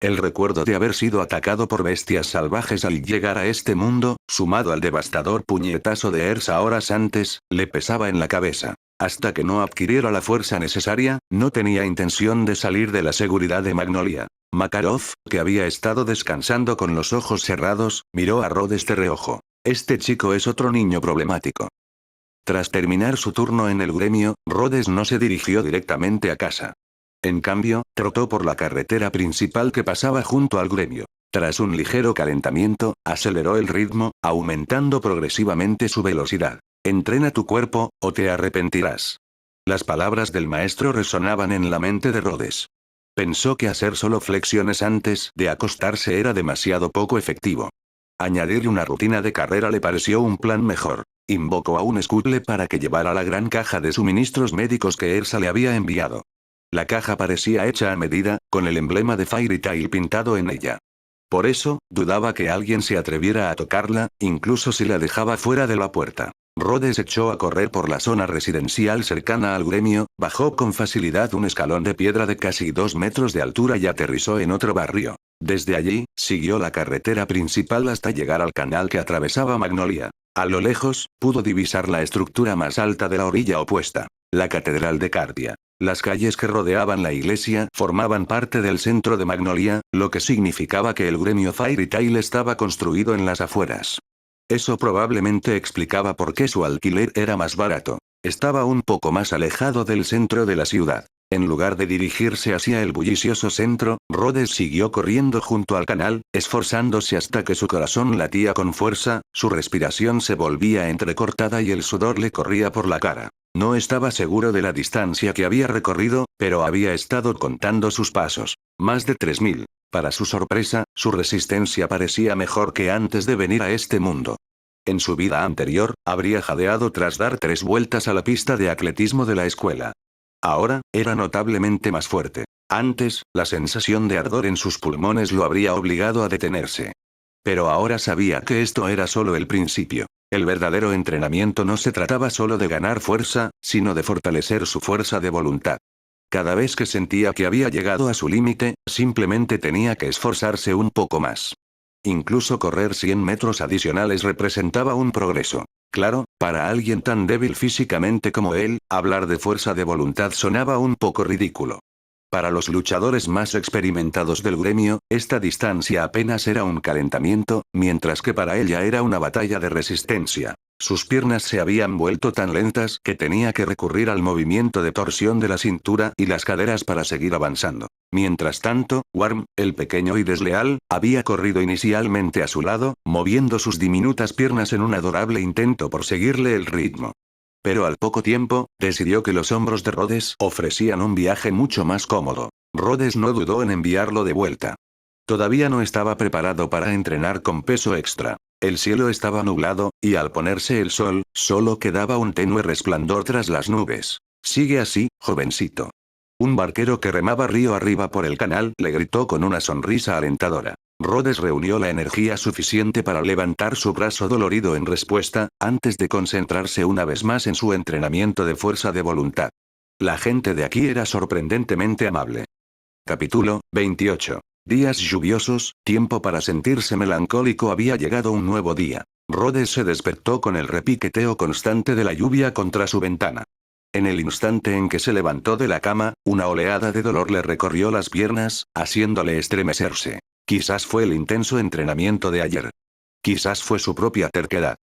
El recuerdo de haber sido atacado por bestias salvajes al llegar a este mundo, sumado al devastador puñetazo de Ersa horas antes, le pesaba en la cabeza. Hasta que no adquiriera la fuerza necesaria, no tenía intención de salir de la seguridad de Magnolia. Makarov, que había estado descansando con los ojos cerrados, miró a Rhodes de reojo. Este chico es otro niño problemático. Tras terminar su turno en el gremio, Rhodes no se dirigió directamente a casa. En cambio, trotó por la carretera principal que pasaba junto al gremio. Tras un ligero calentamiento, aceleró el ritmo, aumentando progresivamente su velocidad. Entrena tu cuerpo, o te arrepentirás. Las palabras del maestro resonaban en la mente de Rhodes. Pensó que hacer solo flexiones antes de acostarse era demasiado poco efectivo. Añadirle una rutina de carrera le pareció un plan mejor. Invocó a un Scuttle para que llevara la gran caja de suministros médicos que Ersa le había enviado. La caja parecía hecha a medida, con el emblema de Fairy Tail pintado en ella. Por eso, dudaba que alguien se atreviera a tocarla, incluso si la dejaba fuera de la puerta. Rhodes echó a correr por la zona residencial cercana al gremio, bajó con facilidad un escalón de piedra de casi 2 metros de altura y aterrizó en otro barrio. Desde allí, siguió la carretera principal hasta llegar al canal que atravesaba Magnolia. A lo lejos, pudo divisar la estructura más alta de la orilla opuesta, la Catedral de Cardia. Las calles que rodeaban la iglesia formaban parte del centro de Magnolia, lo que significaba que el gremio Fairy Tail estaba construido en las afueras. Eso probablemente explicaba por qué su alquiler era más barato. Estaba un poco más alejado del centro de la ciudad. En lugar de dirigirse hacia el bullicioso centro, Rhodes siguió corriendo junto al canal, esforzándose hasta que su corazón latía con fuerza, su respiración se volvía entrecortada y el sudor le corría por la cara. No estaba seguro de la distancia que había recorrido, pero había estado contando sus pasos. Más de 3000. Para su sorpresa, su resistencia parecía mejor que antes de venir a este mundo. En su vida anterior, habría jadeado tras dar 3 vueltas a la pista de atletismo de la escuela. Ahora, era notablemente más fuerte. Antes, la sensación de ardor en sus pulmones lo habría obligado a detenerse. Pero ahora sabía que esto era solo el principio. El verdadero entrenamiento no se trataba solo de ganar fuerza, sino de fortalecer su fuerza de voluntad. Cada vez que sentía que había llegado a su límite, simplemente tenía que esforzarse un poco más. Incluso correr 100 metros adicionales representaba un progreso. Claro, para alguien tan débil físicamente como él, hablar de fuerza de voluntad sonaba un poco ridículo. Para los luchadores más experimentados del gremio, esta distancia apenas era un calentamiento, mientras que para ella era una batalla de resistencia. Sus piernas se habían vuelto tan lentas que tenía que recurrir al movimiento de torsión de la cintura y las caderas para seguir avanzando. Mientras tanto, Worm, el pequeño y desleal, había corrido inicialmente a su lado, moviendo sus diminutas piernas en un adorable intento por seguirle el ritmo. Pero al poco tiempo, decidió que los hombros de Rhodes ofrecían un viaje mucho más cómodo. Rhodes no dudó en enviarlo de vuelta. Todavía no estaba preparado para entrenar con peso extra. El cielo estaba nublado, y al ponerse el sol, solo quedaba un tenue resplandor tras las nubes. Sigue así, jovencito. Un barquero que remaba río arriba por el canal le gritó con una sonrisa alentadora. Rhodes reunió la energía suficiente para levantar su brazo dolorido en respuesta, antes de concentrarse una vez más en su entrenamiento de fuerza de voluntad. La gente de aquí era sorprendentemente amable. Capítulo 28. Días lluviosos, tiempo para sentirse melancólico. Había llegado un nuevo día. Rhodes se despertó con el repiqueteo constante de la lluvia contra su ventana. En el instante en que se levantó de la cama, una oleada de dolor le recorrió las piernas, haciéndole estremecerse. Quizás fue el intenso entrenamiento de ayer. Quizás fue su propia terquedad.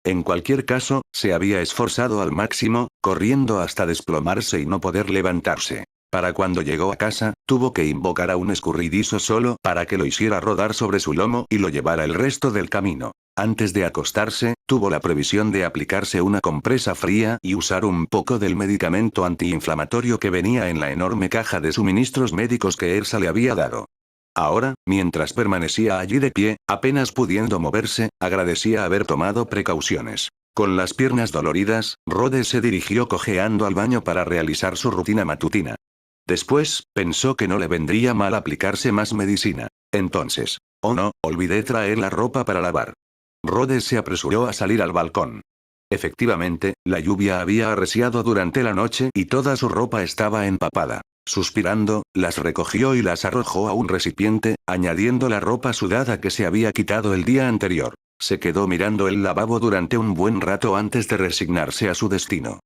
En cualquier caso, se había esforzado al máximo, corriendo hasta desplomarse y no poder levantarse. Para cuando llegó a casa, tuvo que invocar a un escurridizo solo para que lo hiciera rodar sobre su lomo y lo llevara el resto del camino. Antes de acostarse, tuvo la previsión de aplicarse una compresa fría y usar un poco del medicamento antiinflamatorio que venía en la enorme caja de suministros médicos que Ersa le había dado. Ahora, mientras permanecía allí de pie, apenas pudiendo moverse, agradecía haber tomado precauciones. Con las piernas doloridas, Rhodes se dirigió cojeando al baño para realizar su rutina matutina. Después, pensó que no le vendría mal aplicarse más medicina. Entonces, oh no, olvidé traer la ropa para lavar. Rhodes se apresuró a salir al balcón. Efectivamente, la lluvia había arreciado durante la noche y toda su ropa estaba empapada. Suspirando, las recogió y las arrojó a un recipiente, añadiendo la ropa sudada que se había quitado el día anterior. Se quedó mirando el lavabo durante un buen rato antes de resignarse a su destino.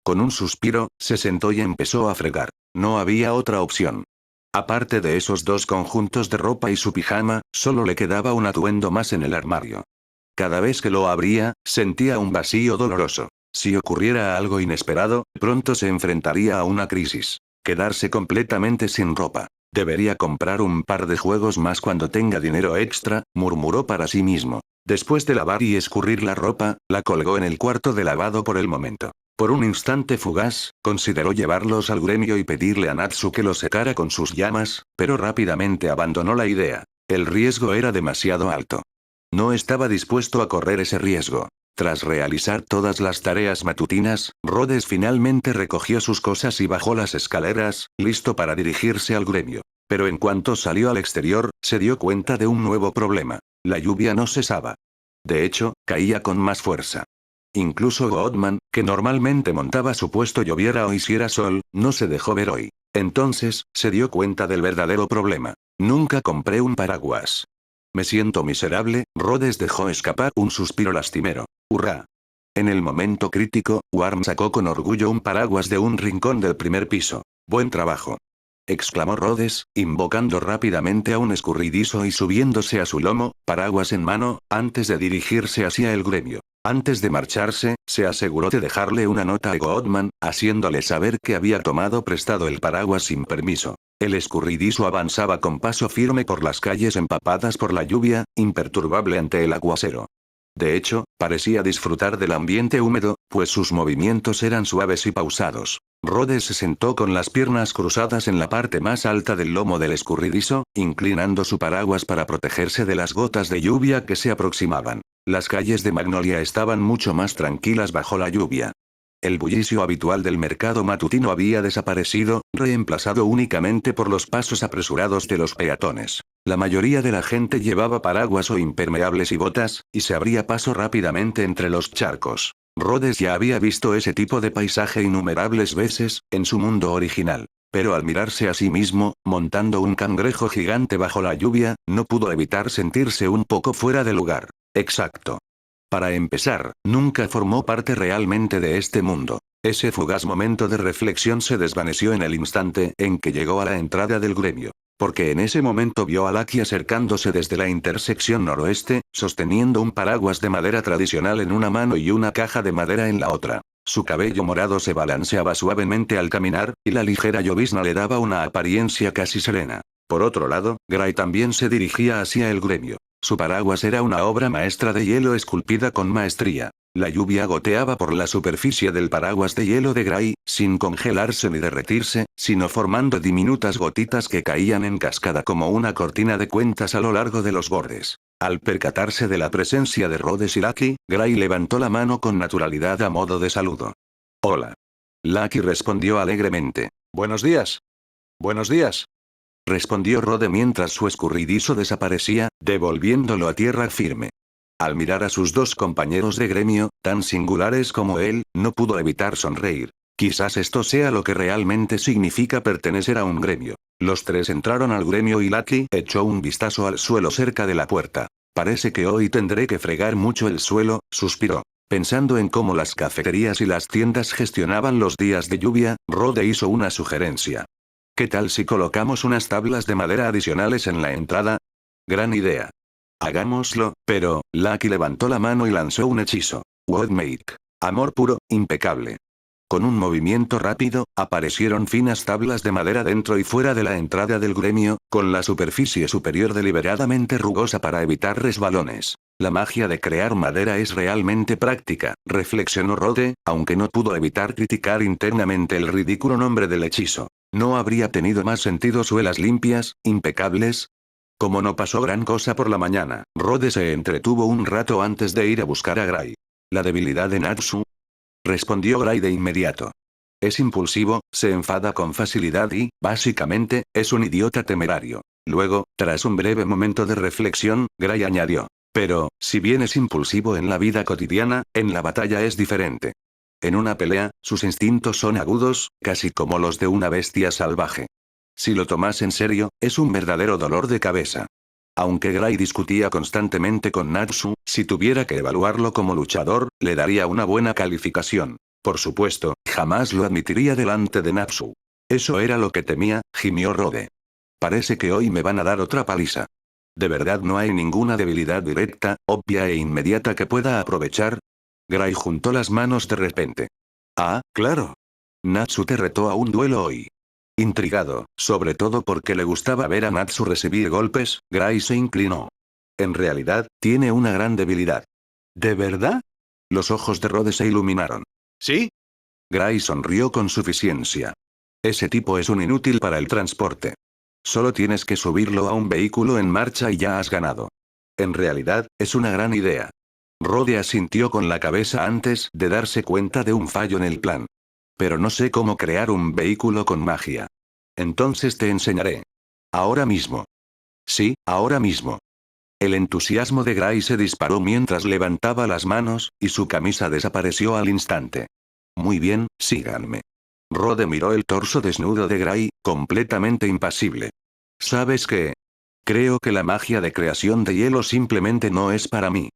Con un suspiro, se sentó y empezó a fregar. No había otra opción. Aparte de esos dos conjuntos de ropa y su pijama, solo le quedaba un atuendo más en el armario. Cada vez que lo abría, sentía un vacío doloroso. Si ocurriera algo inesperado, pronto se enfrentaría a una crisis. Quedarse completamente sin ropa. Debería comprar un par de juegos más cuando tenga dinero extra, murmuró para sí mismo. Después de lavar y escurrir la ropa, la colgó en el cuarto de lavado por el momento. Por un instante fugaz, consideró llevarlos al gremio y pedirle a Natsu que los secara con sus llamas, pero rápidamente abandonó la idea. El riesgo era demasiado alto. No estaba dispuesto a correr ese riesgo. Tras realizar todas las tareas matutinas, Rhodes finalmente recogió sus cosas y bajó las escaleras, listo para dirigirse al gremio. Pero en cuanto salió al exterior, se dio cuenta de un nuevo problema. La lluvia no cesaba. De hecho, caía con más fuerza. Incluso Goodman, que normalmente montaba su puesto lloviera o hiciera sol, no se dejó ver hoy. Entonces, se dio cuenta del verdadero problema. Nunca compré un paraguas. Me siento miserable. Rhodes dejó escapar un suspiro lastimero. ¡Hurra! En el momento crítico, Warm sacó con orgullo un paraguas de un rincón del primer piso. ¡Buen trabajo!, exclamó Rhodes, invocando rápidamente a un escurridizo y subiéndose a su lomo, paraguas en mano, antes de dirigirse hacia el gremio. Antes de marcharse, se aseguró de dejarle una nota a Goodman, haciéndole saber que había tomado prestado el paraguas sin permiso. El escurridizo avanzaba con paso firme por las calles empapadas por la lluvia, imperturbable ante el aguacero. De hecho, parecía disfrutar del ambiente húmedo, pues sus movimientos eran suaves y pausados. Rhodes se sentó con las piernas cruzadas en la parte más alta del lomo del escurridizo, inclinando su paraguas para protegerse de las gotas de lluvia que se aproximaban. Las calles de Magnolia estaban mucho más tranquilas bajo la lluvia. El bullicio habitual del mercado matutino había desaparecido, reemplazado únicamente por los pasos apresurados de los peatones. La mayoría de la gente llevaba paraguas o impermeables y botas, y se abría paso rápidamente entre los charcos. Rhodes ya había visto ese tipo de paisaje innumerables veces, en su mundo original. Pero al mirarse a sí mismo, montando un cangrejo gigante bajo la lluvia, no pudo evitar sentirse un poco fuera de lugar. Exacto. Para empezar, nunca formó parte realmente de este mundo. Ese fugaz momento de reflexión se desvaneció en el instante en que llegó a la entrada del gremio. Porque en ese momento vio a Lucky acercándose desde la intersección noroeste, sosteniendo un paraguas de madera tradicional en una mano y una caja de madera en la otra. Su cabello morado se balanceaba suavemente al caminar, y la ligera llovizna le daba una apariencia casi serena. Por otro lado, Gray también se dirigía hacia el gremio. Su paraguas era una obra maestra de hielo esculpida con maestría. La lluvia goteaba por la superficie del paraguas de hielo de Gray, sin congelarse ni derretirse, sino formando diminutas gotitas que caían en cascada como una cortina de cuentas a lo largo de los bordes. Al percatarse de la presencia de Rhodes y Lucky, Gray levantó la mano con naturalidad a modo de saludo. «Hola». Lucky respondió alegremente. «Buenos días». «Buenos días», respondió Rhodes mientras su escurridizo desaparecía, devolviéndolo a tierra firme. Al mirar a sus dos compañeros de gremio, tan singulares como él, no pudo evitar sonreír. Quizás esto sea lo que realmente significa pertenecer a un gremio. Los tres entraron al gremio y Lucky echó un vistazo al suelo cerca de la puerta. «Parece que hoy tendré que fregar mucho el suelo», suspiró. Pensando en cómo las cafeterías y las tiendas gestionaban los días de lluvia, Rhodes hizo una sugerencia. «¿Qué tal si colocamos unas tablas de madera adicionales en la entrada?» «Gran idea. Hagámoslo», pero Lucky levantó la mano y lanzó un hechizo. Woodmake. Amor puro, impecable. Con un movimiento rápido, aparecieron finas tablas de madera dentro y fuera de la entrada del gremio, con la superficie superior deliberadamente rugosa para evitar resbalones. La magia de crear madera es realmente práctica, reflexionó Rhodes, aunque no pudo evitar criticar internamente el ridículo nombre del hechizo. ¿No habría tenido más sentido suelas limpias, impecables? Como no pasó gran cosa por la mañana, Rhodes se entretuvo un rato antes de ir a buscar a Gray. ¿La debilidad de Natsu?, respondió Gray de inmediato. Es impulsivo, se enfada con facilidad y, básicamente, es un idiota temerario. Luego, tras un breve momento de reflexión, Gray añadió. Pero, si bien es impulsivo en la vida cotidiana, en la batalla es diferente. En una pelea, sus instintos son agudos, casi como los de una bestia salvaje. Si lo tomas en serio, es un verdadero dolor de cabeza. Aunque Gray discutía constantemente con Natsu, si tuviera que evaluarlo como luchador, le daría una buena calificación. Por supuesto, jamás lo admitiría delante de Natsu. Eso era lo que temía, gimió Rode. Parece que hoy me van a dar otra paliza. ¿De verdad no hay ninguna debilidad directa, obvia e inmediata que pueda aprovechar? Gray juntó las manos de repente. Ah, claro. Natsu te retó a un duelo hoy. Intrigado, sobre todo porque le gustaba ver a Natsu recibir golpes, Gray se inclinó. En realidad, tiene una gran debilidad. ¿De verdad? Los ojos de Rode se iluminaron. ¿Sí? Gray sonrió con suficiencia. Ese tipo es un inútil para el transporte. Solo tienes que subirlo a un vehículo en marcha y ya has ganado. En realidad, es una gran idea. Rode asintió con la cabeza antes de darse cuenta de un fallo en el plan. Pero no sé cómo crear un vehículo con magia. Entonces te enseñaré. Ahora mismo. Sí, ahora mismo. El entusiasmo de Gray se disparó mientras levantaba las manos, y su camisa desapareció al instante. Muy bien, síganme. Rode miró el torso desnudo de Gray, completamente impasible. ¿Sabes qué? Creo que la magia de creación de hielo simplemente no es para mí.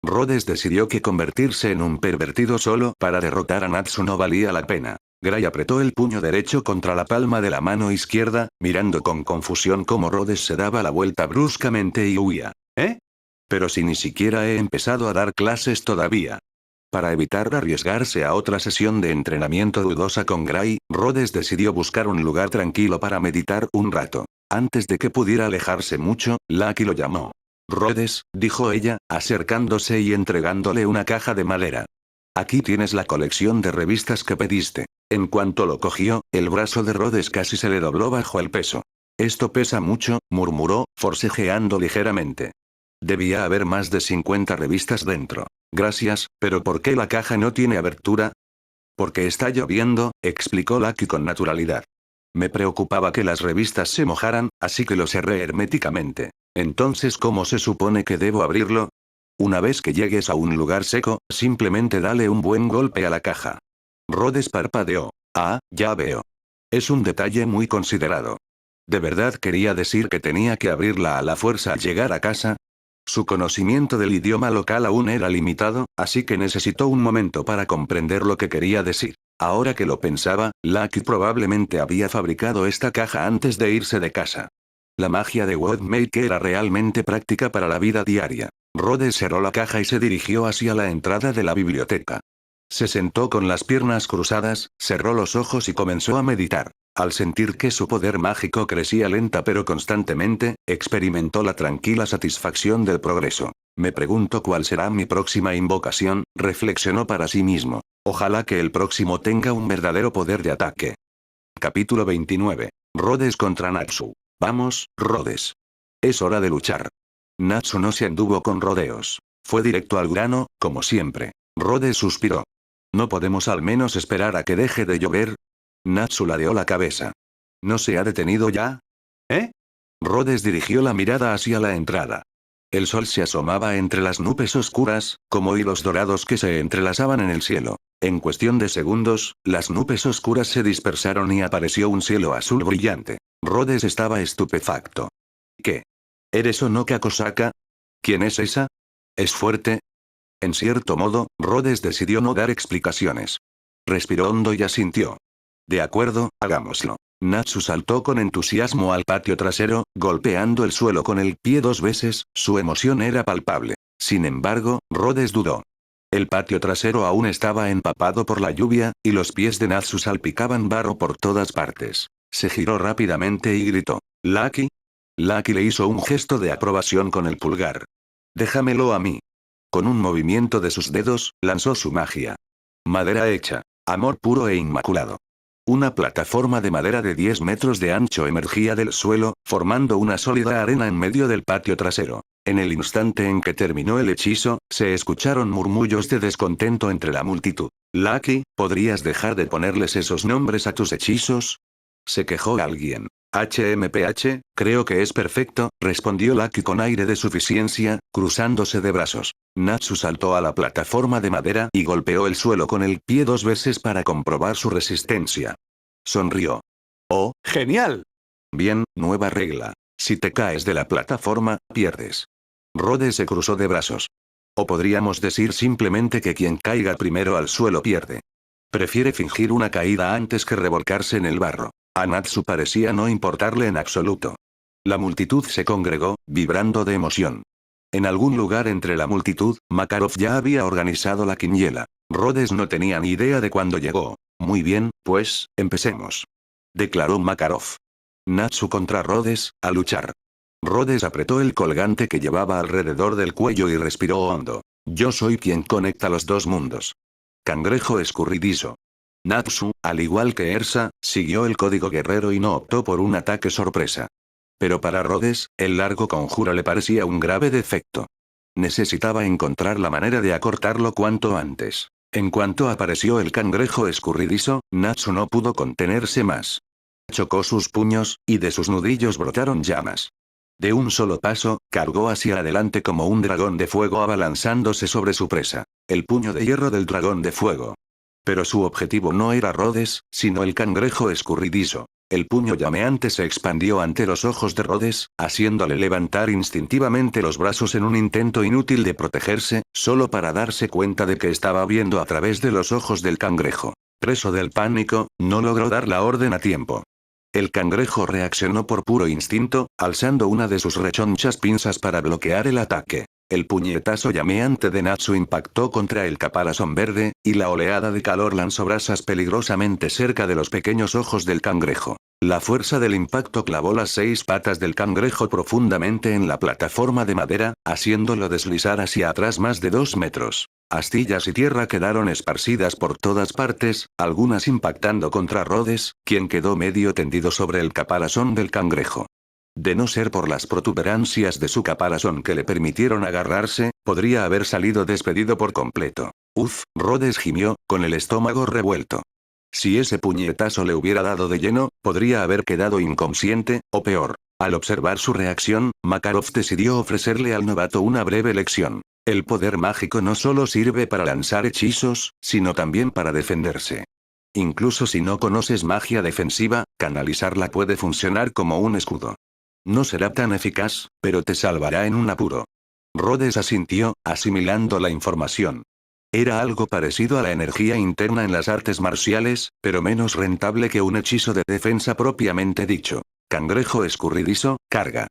Rhodes decidió que convertirse en un pervertido solo para derrotar a Natsu no valía la pena. Gray apretó el puño derecho contra la palma de la mano izquierda, mirando con confusión cómo Rhodes se daba la vuelta bruscamente y huía. ¿Eh? Pero si ni siquiera he empezado a dar clases todavía. Para evitar arriesgarse a otra sesión de entrenamiento dudosa con Gray, Rhodes decidió buscar un lugar tranquilo para meditar un rato. Antes de que pudiera alejarse mucho, Lucky lo llamó. Rhodes, dijo ella, acercándose y entregándole una caja de madera. Aquí tienes la colección de revistas que pediste. En cuanto lo cogió, el brazo de Rhodes casi se le dobló bajo el peso. Esto pesa mucho, murmuró, forcejeando ligeramente. Debía haber más de 50 revistas dentro. Gracias, pero ¿por qué la caja no tiene abertura? Porque está lloviendo, explicó Lucky con naturalidad. Me preocupaba que las revistas se mojaran, así que lo cerré herméticamente. Entonces, ¿cómo se supone que debo abrirlo? Una vez que llegues a un lugar seco, simplemente dale un buen golpe a la caja. Rhodes parpadeó. Ah, ya veo. Es un detalle muy considerado. ¿De verdad quería decir que tenía que abrirla a la fuerza al llegar a casa? Su conocimiento del idioma local aún era limitado, así que necesitó un momento para comprender lo que quería decir. Ahora que lo pensaba, Lucky probablemente había fabricado esta caja antes de irse de casa. La magia de Woodmaker era realmente práctica para la vida diaria. Rhodes cerró la caja y se dirigió hacia la entrada de la biblioteca. Se sentó con las piernas cruzadas, cerró los ojos y comenzó a meditar. Al sentir que su poder mágico crecía lenta pero constantemente, experimentó la tranquila satisfacción del progreso. Me pregunto cuál será mi próxima invocación, reflexionó para sí mismo. Ojalá que el próximo tenga un verdadero poder de ataque. Capítulo 29. Rhodes contra Natsu. Vamos, Rhodes. Es hora de luchar. Natsu no se anduvo con rodeos. Fue directo al grano, como siempre. Rhodes suspiró. ¿No podemos al menos esperar a que deje de llover? Natsu ladeó la cabeza. ¿No se ha detenido ya? ¿Eh? Rhodes dirigió la mirada hacia la entrada. El sol se asomaba entre las nubes oscuras, como hilos dorados que se entrelazaban en el cielo. En cuestión de segundos, las nubes oscuras se dispersaron y apareció un cielo azul brillante. Rhodes estaba estupefacto. ¿Qué? ¿Eres Onoka Kosaka? ¿Quién es esa? ¿Es fuerte? En cierto modo, Rhodes decidió no dar explicaciones. Respiró hondo y asintió. De acuerdo, hagámoslo. Natsu saltó con entusiasmo al patio trasero, golpeando el suelo con el pie 2 veces, su emoción era palpable. Sin embargo, Rhodes dudó. El patio trasero aún estaba empapado por la lluvia, y los pies de Natsu salpicaban barro por todas partes. Se giró rápidamente y gritó. ¿Lucky? Lucky le hizo un gesto de aprobación con el pulgar. Déjamelo a mí. Con un movimiento de sus dedos, lanzó su magia. Madera hecha. Amor puro e inmaculado. Una plataforma de madera de 10 metros de ancho emergía del suelo, formando una sólida arena en medio del patio trasero. En el instante en que terminó el hechizo, se escucharon murmullos de descontento entre la multitud. Lucky, ¿podrías dejar de ponerles esos nombres a tus hechizos? Se quejó alguien. HMPH, creo que es perfecto, respondió Lucky con aire de suficiencia, cruzándose de brazos. Natsu saltó a la plataforma de madera y golpeó el suelo con el pie 2 veces para comprobar su resistencia. Sonrió. Oh, ¡Genial! bien, nueva regla. Si te caes de la plataforma, pierdes. Rhodes se cruzó de brazos. O podríamos decir simplemente que quien caiga primero al suelo pierde. Prefiere fingir una caída antes que revolcarse en el barro. A Natsu parecía no importarle en absoluto. La multitud se congregó, vibrando de emoción. En algún lugar entre la multitud, Makarov ya había organizado la quiniela. Rhodes no tenía ni idea de cuándo llegó. Muy bien, pues, empecemos. Declaró Makarov. Natsu contra Rhodes, a luchar. Rhodes apretó el colgante que llevaba alrededor del cuello y respiró hondo. Yo soy quien conecta los dos mundos. Cangrejo escurridizo. Natsu, al igual que Ersa, siguió el código guerrero y no optó por un ataque sorpresa. Pero para Rhodes, el largo conjuro le parecía un grave defecto. Necesitaba encontrar la manera de acortarlo cuanto antes. En cuanto apareció el cangrejo escurridizo, Natsu no pudo contenerse más. Chocó sus puños, y de sus nudillos brotaron llamas. De un solo paso, cargó hacia adelante como un dragón de fuego abalanzándose sobre su presa. El puño de hierro del dragón de fuego. Pero su objetivo no era Rhodes, sino el cangrejo escurridizo. El puño llameante se expandió ante los ojos de Rhodes, haciéndole levantar instintivamente los brazos en un intento inútil de protegerse, solo para darse cuenta de que estaba viendo a través de los ojos del cangrejo. Preso del pánico, no logró dar la orden a tiempo. El cangrejo reaccionó por puro instinto, alzando una de sus rechonchas pinzas para bloquear el ataque. El puñetazo llameante de Natsu impactó contra el caparazón verde, y la oleada de calor lanzó brasas peligrosamente cerca de los pequeños ojos del cangrejo. La fuerza del impacto clavó las 6 patas del cangrejo profundamente en la plataforma de madera, haciéndolo deslizar hacia atrás más de 2 metros. Astillas y tierra quedaron esparcidas por todas partes, algunas impactando contra Rhodes, quien quedó medio tendido sobre el caparazón del cangrejo. De no ser por las protuberancias de su caparazón que le permitieron agarrarse, podría haber salido despedido por completo. Uf, Rhodes gimió, con el estómago revuelto. Si ese puñetazo le hubiera dado de lleno, podría haber quedado inconsciente, o peor. Al observar su reacción, Makarov decidió ofrecerle al novato una breve lección. El poder mágico no solo sirve para lanzar hechizos, sino también para defenderse. Incluso si no conoces magia defensiva, canalizarla puede funcionar como un escudo. No será tan eficaz, pero te salvará en un apuro. Rhodes asintió, asimilando la información. Era algo parecido a la energía interna en las artes marciales, pero menos rentable que un hechizo de defensa propiamente dicho. Cangrejo escurridizo, carga.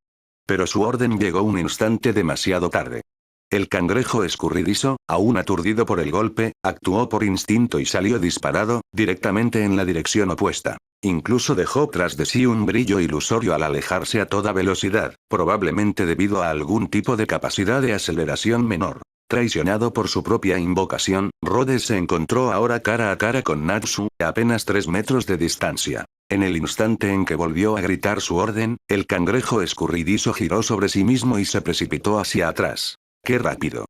Pero su orden llegó un instante demasiado tarde. El cangrejo escurridizo, aún aturdido por el golpe, actuó por instinto y salió disparado, directamente en la dirección opuesta. Incluso dejó tras de sí un brillo ilusorio al alejarse a toda velocidad, probablemente debido a algún tipo de capacidad de aceleración menor. Traicionado por su propia invocación, Rhodes se encontró ahora cara a cara con Natsu, a apenas 3 metros de distancia. En el instante en que volvió a gritar su orden, el cangrejo escurridizo giró sobre sí mismo y se precipitó hacia atrás. ¡Qué rápido!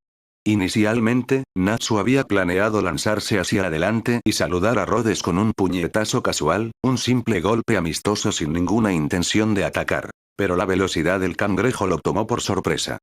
Inicialmente, Natsu había planeado lanzarse hacia adelante y saludar a Rhodes con un puñetazo casual, un simple golpe amistoso sin ninguna intención de atacar. Pero la velocidad del cangrejo lo tomó por sorpresa.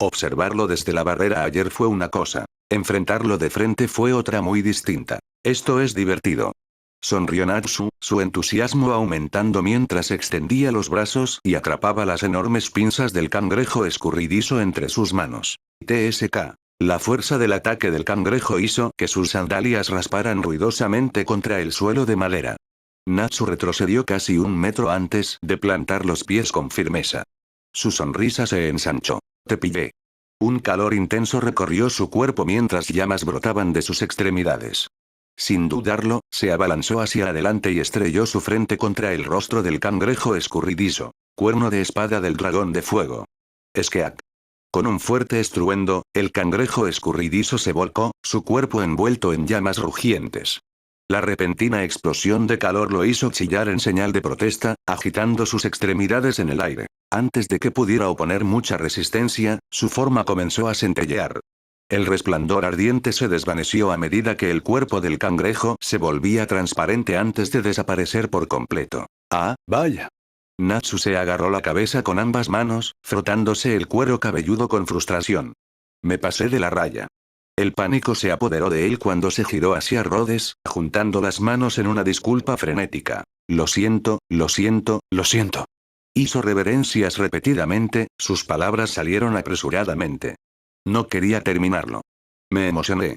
Observarlo desde la barrera ayer fue una cosa. Enfrentarlo de frente fue otra muy distinta. Esto es divertido. Sonrió Natsu, su entusiasmo aumentando mientras extendía los brazos y atrapaba las enormes pinzas del cangrejo escurridizo entre sus manos. TSK. La fuerza del ataque del cangrejo hizo que sus sandalias rasparan ruidosamente contra el suelo de madera. Natsu retrocedió casi 1 metro antes de plantar los pies con firmeza. Su sonrisa se ensanchó. Te pillé. Un calor intenso recorrió su cuerpo mientras llamas brotaban de sus extremidades. Sin dudarlo, se abalanzó hacia adelante y estrelló su frente contra el rostro del cangrejo escurridizo. Cuerno de espada del dragón de fuego. Esqueak. Con un fuerte estruendo, el cangrejo escurridizo se volcó, su cuerpo envuelto en llamas rugientes. La repentina explosión de calor lo hizo chillar en señal de protesta, agitando sus extremidades en el aire. Antes de que pudiera oponer mucha resistencia, su forma comenzó a centellear. El resplandor ardiente se desvaneció a medida que el cuerpo del cangrejo se volvía transparente antes de desaparecer por completo. ¡Ah, vaya! Natsu se agarró la cabeza con ambas manos, frotándose el cuero cabelludo con frustración. Me pasé de la raya. El pánico se apoderó de él cuando se giró hacia Rhodes, juntando las manos en una disculpa frenética. Lo siento, lo siento, lo siento. Hizo reverencias repetidamente, sus palabras salieron apresuradamente. No quería terminarlo. Me emocioné.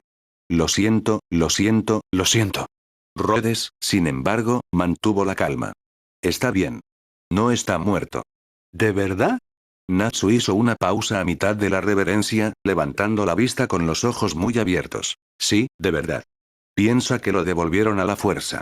Lo siento, lo siento, lo siento. Rhodes, sin embargo, mantuvo la calma. Está bien. No está muerto. ¿De verdad? Natsu hizo una pausa a mitad de la reverencia, levantando la vista con los ojos muy abiertos. Sí, de verdad. Piensa que lo devolvieron a la fuerza.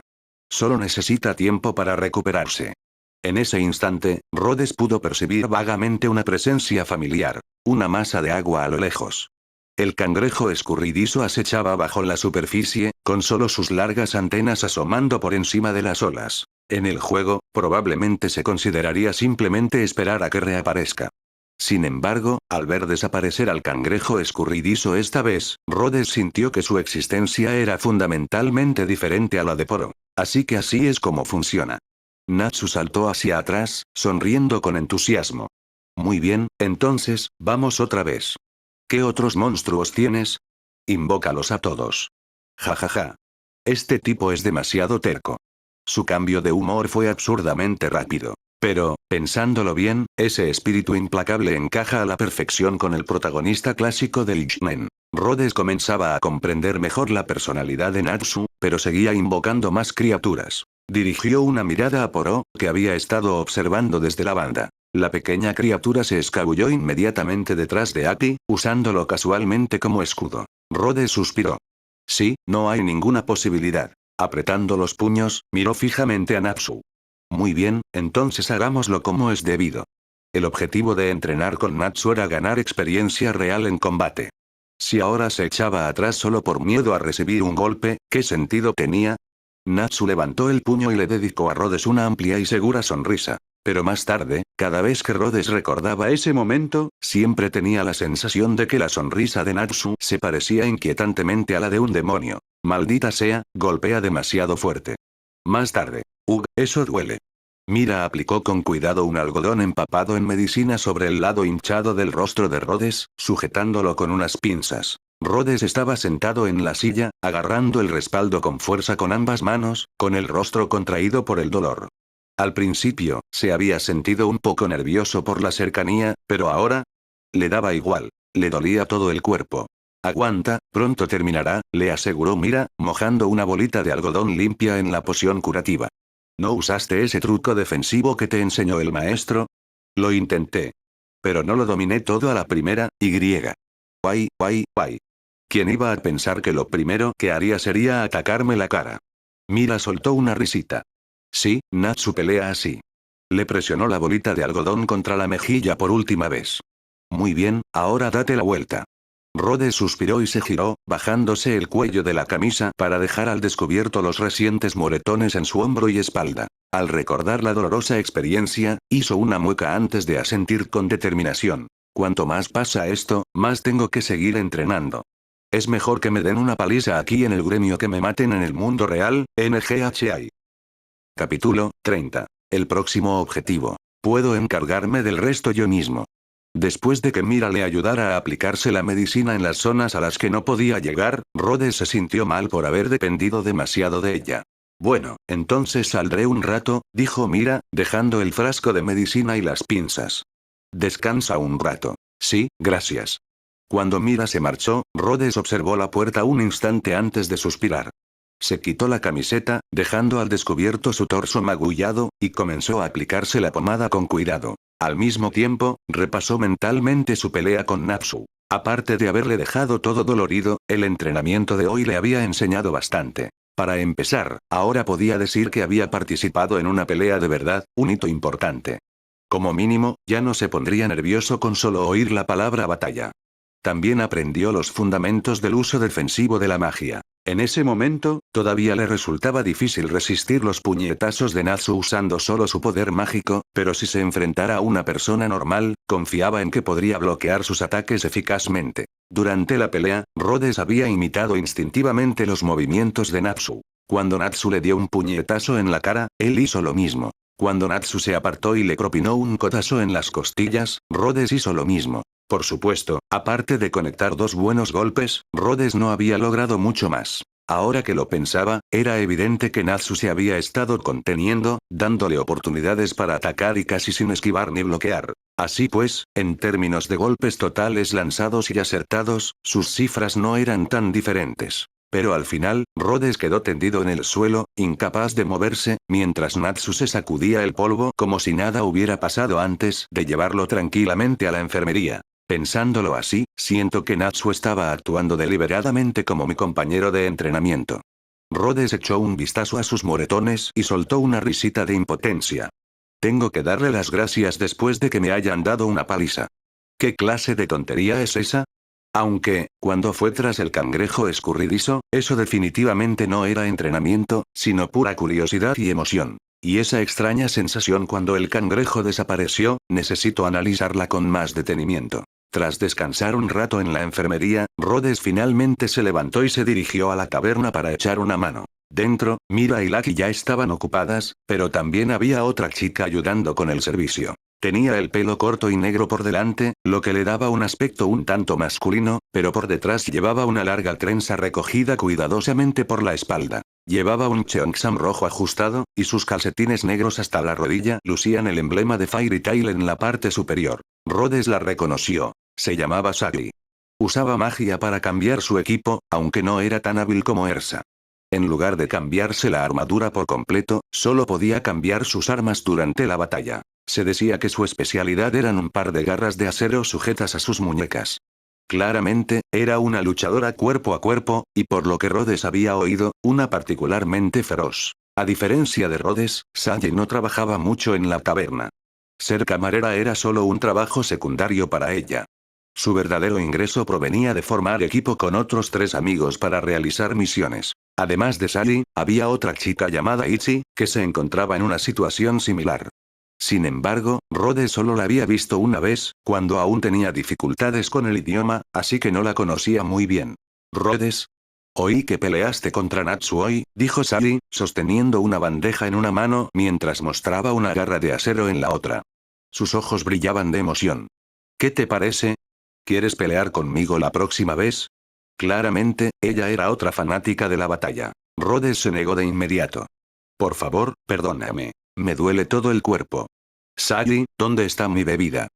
Solo necesita tiempo para recuperarse. En ese instante, Rhodes pudo percibir vagamente una presencia familiar, una masa de agua a lo lejos. El cangrejo escurridizo acechaba bajo la superficie, con solo sus largas antenas asomando por encima de las olas. En el juego, probablemente se consideraría simplemente esperar a que reaparezca. Sin embargo, al ver desaparecer al cangrejo escurridizo esta vez, Rhodes sintió que su existencia era fundamentalmente diferente a la de Poro. Así que así es como funciona. Natsu saltó hacia atrás, sonriendo con entusiasmo. Muy bien, entonces, vamos otra vez. ¿Qué otros monstruos tienes? Invócalos a todos. Ja ja ja. Este tipo es demasiado terco. Su cambio de humor fue absurdamente rápido. Pero, pensándolo bien, ese espíritu implacable encaja a la perfección con el protagonista clásico del J-Men. Rhodes comenzaba a comprender mejor la personalidad de Natsu, pero seguía invocando más criaturas. Dirigió una mirada a Poro, que había estado observando desde la banda. La pequeña criatura se escabulló inmediatamente detrás de Aki, usándolo casualmente como escudo. Rhodes suspiró. Sí, no hay ninguna posibilidad. Apretando los puños, miró fijamente a Natsu. Muy bien, entonces hagámoslo como es debido. El objetivo de entrenar con Natsu era ganar experiencia real en combate. Si ahora se echaba atrás solo por miedo a recibir un golpe, ¿qué sentido tenía? Natsu levantó el puño y le dedicó a Rhodes una amplia y segura sonrisa. Pero más tarde, cada vez que Rhodes recordaba ese momento, siempre tenía la sensación de que la sonrisa de Natsu se parecía inquietantemente a la de un demonio. Maldita sea, golpea demasiado fuerte. Más tarde. Eso duele. Mira aplicó con cuidado un algodón empapado en medicina sobre el lado hinchado del rostro de Rhodes, sujetándolo con unas pinzas. Rhodes estaba sentado en la silla, agarrando el respaldo con fuerza con ambas manos, con el rostro contraído por el dolor. Al principio, se había sentido un poco nervioso por la cercanía, pero ahora le daba igual. Le dolía todo el cuerpo. Aguanta, pronto terminará, le aseguró Mira, mojando una bolita de algodón limpia en la poción curativa. ¿No usaste ese truco defensivo que te enseñó el maestro? Lo intenté. Pero no lo dominé todo a la primera, Guay. ¿Quién iba a pensar que lo primero que haría sería atacarme la cara? Mira soltó una risita. Sí, Natsu pelea así. Le presionó la bolita de algodón contra la mejilla por última vez. Muy bien, ahora date la vuelta. Rhodes suspiró y se giró, bajándose el cuello de la camisa para dejar al descubierto los recientes moretones en su hombro y espalda. Al recordar la dolorosa experiencia, hizo una mueca antes de asentir con determinación. Cuanto más pasa esto, más tengo que seguir entrenando. Es mejor que me den una paliza aquí en el gremio que me maten en el mundo real, NGHI. Capítulo 30. El próximo objetivo. Puedo encargarme del resto yo mismo. Después de que Mira le ayudara a aplicarse la medicina en las zonas a las que no podía llegar, Rhodes se sintió mal por haber dependido demasiado de ella. Bueno, entonces saldré un rato, dijo Mira, dejando el frasco de medicina y las pinzas. Descansa un rato. Sí, gracias. Cuando Mira se marchó, Rhodes observó la puerta un instante antes de suspirar. Se quitó la camiseta, dejando al descubierto su torso magullado, y comenzó a aplicarse la pomada con cuidado. Al mismo tiempo, repasó mentalmente su pelea con Natsu. Aparte de haberle dejado todo dolorido, el entrenamiento de hoy le había enseñado bastante. Para empezar, ahora podía decir que había participado en una pelea de verdad, un hito importante. Como mínimo, ya no se pondría nervioso con solo oír la palabra batalla. También aprendió los fundamentos del uso defensivo de la magia. En ese momento, todavía le resultaba difícil resistir los puñetazos de Natsu usando solo su poder mágico, pero si se enfrentara a una persona normal, confiaba en que podría bloquear sus ataques eficazmente. Durante la pelea, Rhodes había imitado instintivamente los movimientos de Natsu. Cuando Natsu le dio un puñetazo en la cara, él hizo lo mismo. Cuando Natsu se apartó y le propinó un codazo en las costillas, Rhodes hizo lo mismo. Por supuesto, aparte de conectar dos buenos golpes, Rhodes no había logrado mucho más. Ahora que lo pensaba, era evidente que Natsu se había estado conteniendo, dándole oportunidades para atacar y casi sin esquivar ni bloquear. Así pues, en términos de golpes totales lanzados y acertados, sus cifras no eran tan diferentes. Pero al final, Rhodes quedó tendido en el suelo, incapaz de moverse, mientras Natsu se sacudía el polvo como si nada hubiera pasado antes de llevarlo tranquilamente a la enfermería. Pensándolo así, siento que Natsu estaba actuando deliberadamente como mi compañero de entrenamiento. Rhodes echó un vistazo a sus moretones y soltó una risita de impotencia. Tengo que darle las gracias después de que me hayan dado una paliza. ¿Qué clase de tontería es esa? Aunque, cuando fue tras el cangrejo escurridizo, eso definitivamente no era entrenamiento, sino pura curiosidad y emoción. Y esa extraña sensación cuando el cangrejo desapareció, necesito analizarla con más detenimiento. Tras descansar un rato en la enfermería, Rhodes finalmente se levantó y se dirigió a la caverna para echar una mano. Dentro, Mira y Lucky ya estaban ocupadas, pero también había otra chica ayudando con el servicio. Tenía el pelo corto y negro por delante, lo que le daba un aspecto un tanto masculino, pero por detrás llevaba una larga trenza recogida cuidadosamente por la espalda. Llevaba un cheongsam rojo ajustado, y sus calcetines negros hasta la rodilla lucían el emblema de Fairy Tail en la parte superior. Rhodes la reconoció. Se llamaba Sally. Usaba magia para cambiar su equipo, aunque no era tan hábil como Ersa. En lugar de cambiarse la armadura por completo, solo podía cambiar sus armas durante la batalla. Se decía que su especialidad eran un par de garras de acero sujetas a sus muñecas. Claramente, era una luchadora cuerpo a cuerpo, y por lo que Rhodes había oído, una particularmente feroz. A diferencia de Rhodes, Sally no trabajaba mucho en la taberna. Ser camarera era solo un trabajo secundario para ella. Su verdadero ingreso provenía de formar equipo con otros 3 amigos para realizar misiones. Además de Sally, había otra chica llamada Ichi, que se encontraba en una situación similar. Sin embargo, Rhodes solo la había visto una vez, cuando aún tenía dificultades con el idioma, así que no la conocía muy bien. ¿Rhodes? Oí que peleaste contra Natsu hoy, dijo Sally, sosteniendo una bandeja en una mano mientras mostraba una garra de acero en la otra. Sus ojos brillaban de emoción. ¿Qué te parece? ¿Quieres pelear conmigo la próxima vez? Claramente, ella era otra fanática de la batalla. Rhodes se negó de inmediato. Por favor, perdóname. Me duele todo el cuerpo. Sally, ¿dónde está mi bebida?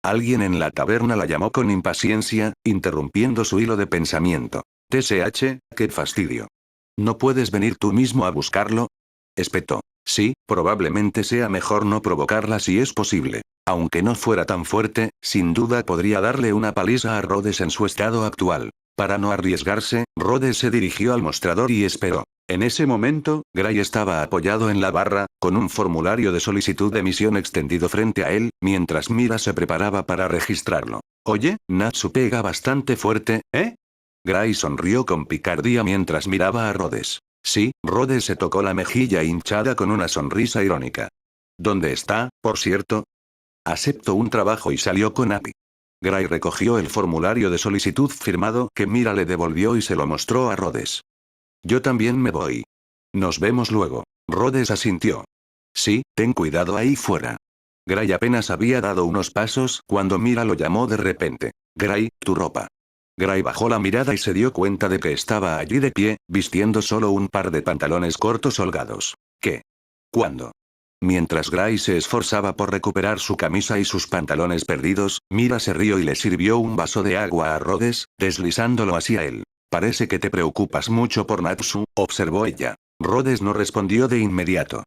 Alguien en la taberna la llamó con impaciencia, interrumpiendo su hilo de pensamiento. TSH, qué fastidio. ¿No puedes venir tú mismo a buscarlo? Espetó. Sí, probablemente sea mejor no provocarla si es posible. Aunque no fuera tan fuerte, sin duda podría darle una paliza a Rhodes en su estado actual. Para no arriesgarse, Rhodes se dirigió al mostrador y esperó. En ese momento, Gray estaba apoyado en la barra, con un formulario de solicitud de misión extendido frente a él, mientras Mira se preparaba para registrarlo. Oye, Natsu pega bastante fuerte, ¿eh? Gray sonrió con picardía mientras miraba a Rhodes. Sí, Rhodes se tocó la mejilla hinchada con una sonrisa irónica. ¿Dónde está, por cierto? Aceptó un trabajo y salió con Abby. Gray recogió el formulario de solicitud firmado que Mira le devolvió y se lo mostró a Rhodes. Yo también me voy. Nos vemos luego. Rhodes asintió. Sí, ten cuidado ahí fuera. Gray apenas había dado unos pasos cuando Mira lo llamó de repente. Gray, tu ropa. Gray bajó la mirada y se dio cuenta de que estaba allí de pie, vistiendo solo un par de pantalones cortos holgados. ¿Qué? ¿Cuándo? Mientras Gray se esforzaba por recuperar su camisa y sus pantalones perdidos, Mira se rió y le sirvió un vaso de agua a Rhodes, deslizándolo hacia él. Parece que te preocupas mucho por Natsu, observó ella. Rhodes no respondió de inmediato.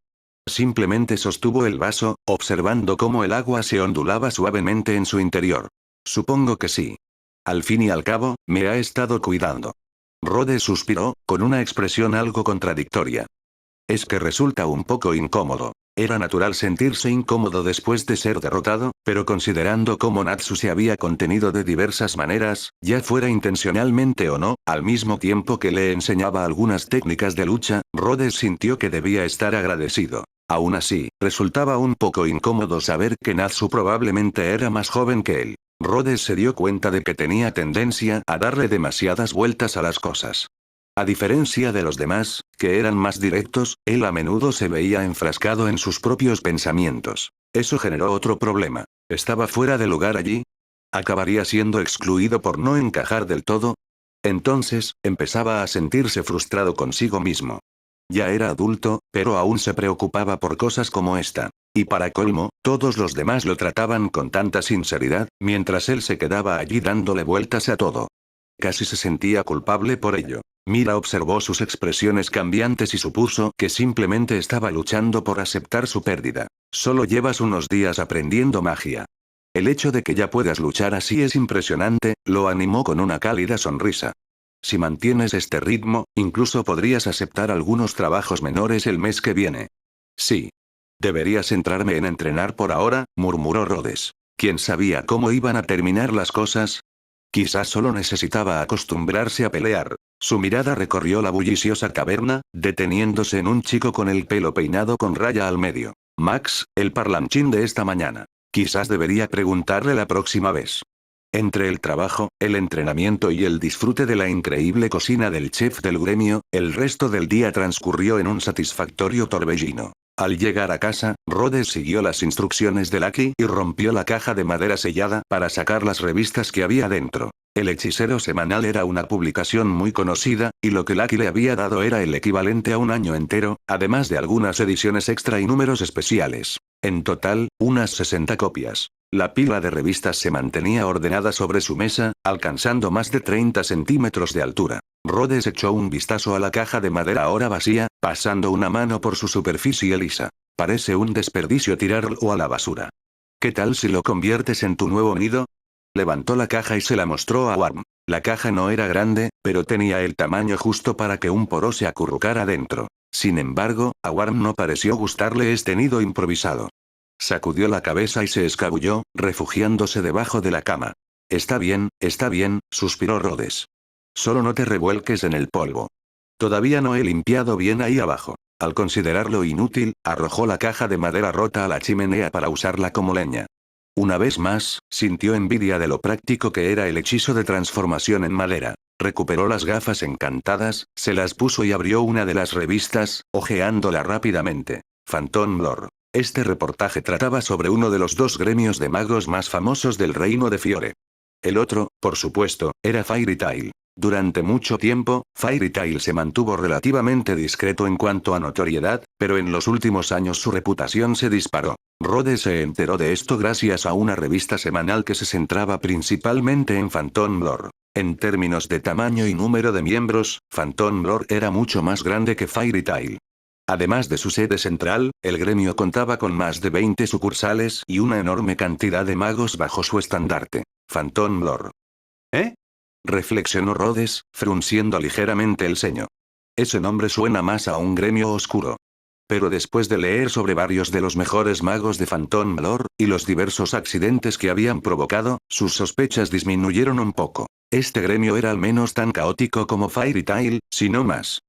Simplemente sostuvo el vaso, observando cómo el agua se ondulaba suavemente en su interior. Supongo que sí. Al fin y al cabo, me ha estado cuidando. Rhodes suspiró, con una expresión algo contradictoria. Es que resulta un poco incómodo. Era natural sentirse incómodo después de ser derrotado, pero considerando cómo Natsu se había contenido de diversas maneras, ya fuera intencionalmente o no, al mismo tiempo que le enseñaba algunas técnicas de lucha, Rhodes sintió que debía estar agradecido. Aún así, resultaba un poco incómodo saber que Natsu probablemente era más joven que él. Rhodes se dio cuenta de que tenía tendencia a darle demasiadas vueltas a las cosas. A diferencia de los demás, que eran más directos, él a menudo se veía enfrascado en sus propios pensamientos. Eso generó otro problema. ¿Estaba fuera de lugar allí? ¿Acabaría siendo excluido por no encajar del todo? Entonces, empezaba a sentirse frustrado consigo mismo. Ya era adulto, pero aún se preocupaba por cosas como esta. Y para colmo, todos los demás lo trataban con tanta sinceridad, mientras él se quedaba allí dándole vueltas a todo. Casi se sentía culpable por ello. Mira observó sus expresiones cambiantes y supuso que simplemente estaba luchando por aceptar su pérdida. Solo llevas unos días aprendiendo magia. El hecho de que ya puedas luchar así es impresionante, lo animó con una cálida sonrisa. Si mantienes este ritmo, incluso podrías aceptar algunos trabajos menores el mes que viene. Sí. Deberías centrarme en entrenar por ahora, murmuró Rhodes. ¿Quién sabía cómo iban a terminar las cosas? Quizás solo necesitaba acostumbrarse a pelear. Su mirada recorrió la bulliciosa caverna, deteniéndose en un chico con el pelo peinado con raya al medio. Max, el parlanchín de esta mañana. Quizás debería preguntarle la próxima vez. Entre el trabajo, el entrenamiento y el disfrute de la increíble cocina del chef del gremio, el resto del día transcurrió en un satisfactorio torbellino. Al llegar a casa, Rhodes siguió las instrucciones de Lucky y rompió la caja de madera sellada para sacar las revistas que había dentro. El hechicero semanal era una publicación muy conocida, y lo que Lucky le había dado era el equivalente a un año entero, además de algunas ediciones extra y números especiales. En total, unas 60 copias. La pila de revistas se mantenía ordenada sobre su mesa, alcanzando más de 30 centímetros de altura. Rhodes echó un vistazo a la caja de madera ahora vacía, pasando una mano por su superficie lisa. Parece un desperdicio tirarlo a la basura. ¿Qué tal si lo conviertes en tu nuevo nido? Levantó la caja y se la mostró a Worm. La caja no era grande, pero tenía el tamaño justo para que un poro se acurrucara dentro. Sin embargo, a Worm no pareció gustarle este nido improvisado. Sacudió la cabeza y se escabulló, refugiándose debajo de la cama. Está bien, suspiró Rhodes. Solo no te revuelques en el polvo. Todavía no he limpiado bien ahí abajo. Al considerarlo inútil, arrojó la caja de madera rota a la chimenea para usarla como leña. Una vez más, sintió envidia de lo práctico que era el hechizo de transformación en madera. Recuperó las gafas encantadas, se las puso y abrió una de las revistas, hojeándola rápidamente. Phantom Lore. Este reportaje trataba sobre uno de los dos gremios de magos más famosos del reino de Fiore. El otro, por supuesto, era Fairy Tail. Durante mucho tiempo, Fairy Tail se mantuvo relativamente discreto en cuanto a notoriedad, pero en los últimos años su reputación se disparó. Rhodes se enteró de esto gracias a una revista semanal que se centraba principalmente en Phantom Lore. En términos de tamaño y número de miembros, Phantom Lore era mucho más grande que Fairy Tail. Además de su sede central, el gremio contaba con más de 20 sucursales y una enorme cantidad de magos bajo su estandarte. Phantom Lore. ¿Eh? Reflexionó Rhodes, frunciendo ligeramente el ceño. Ese nombre suena más a un gremio oscuro. Pero después de leer sobre varios de los mejores magos de Phantom Lore, y los diversos accidentes que habían provocado, sus sospechas disminuyeron un poco. Este gremio era al menos tan caótico como Fairy Tail, si no más.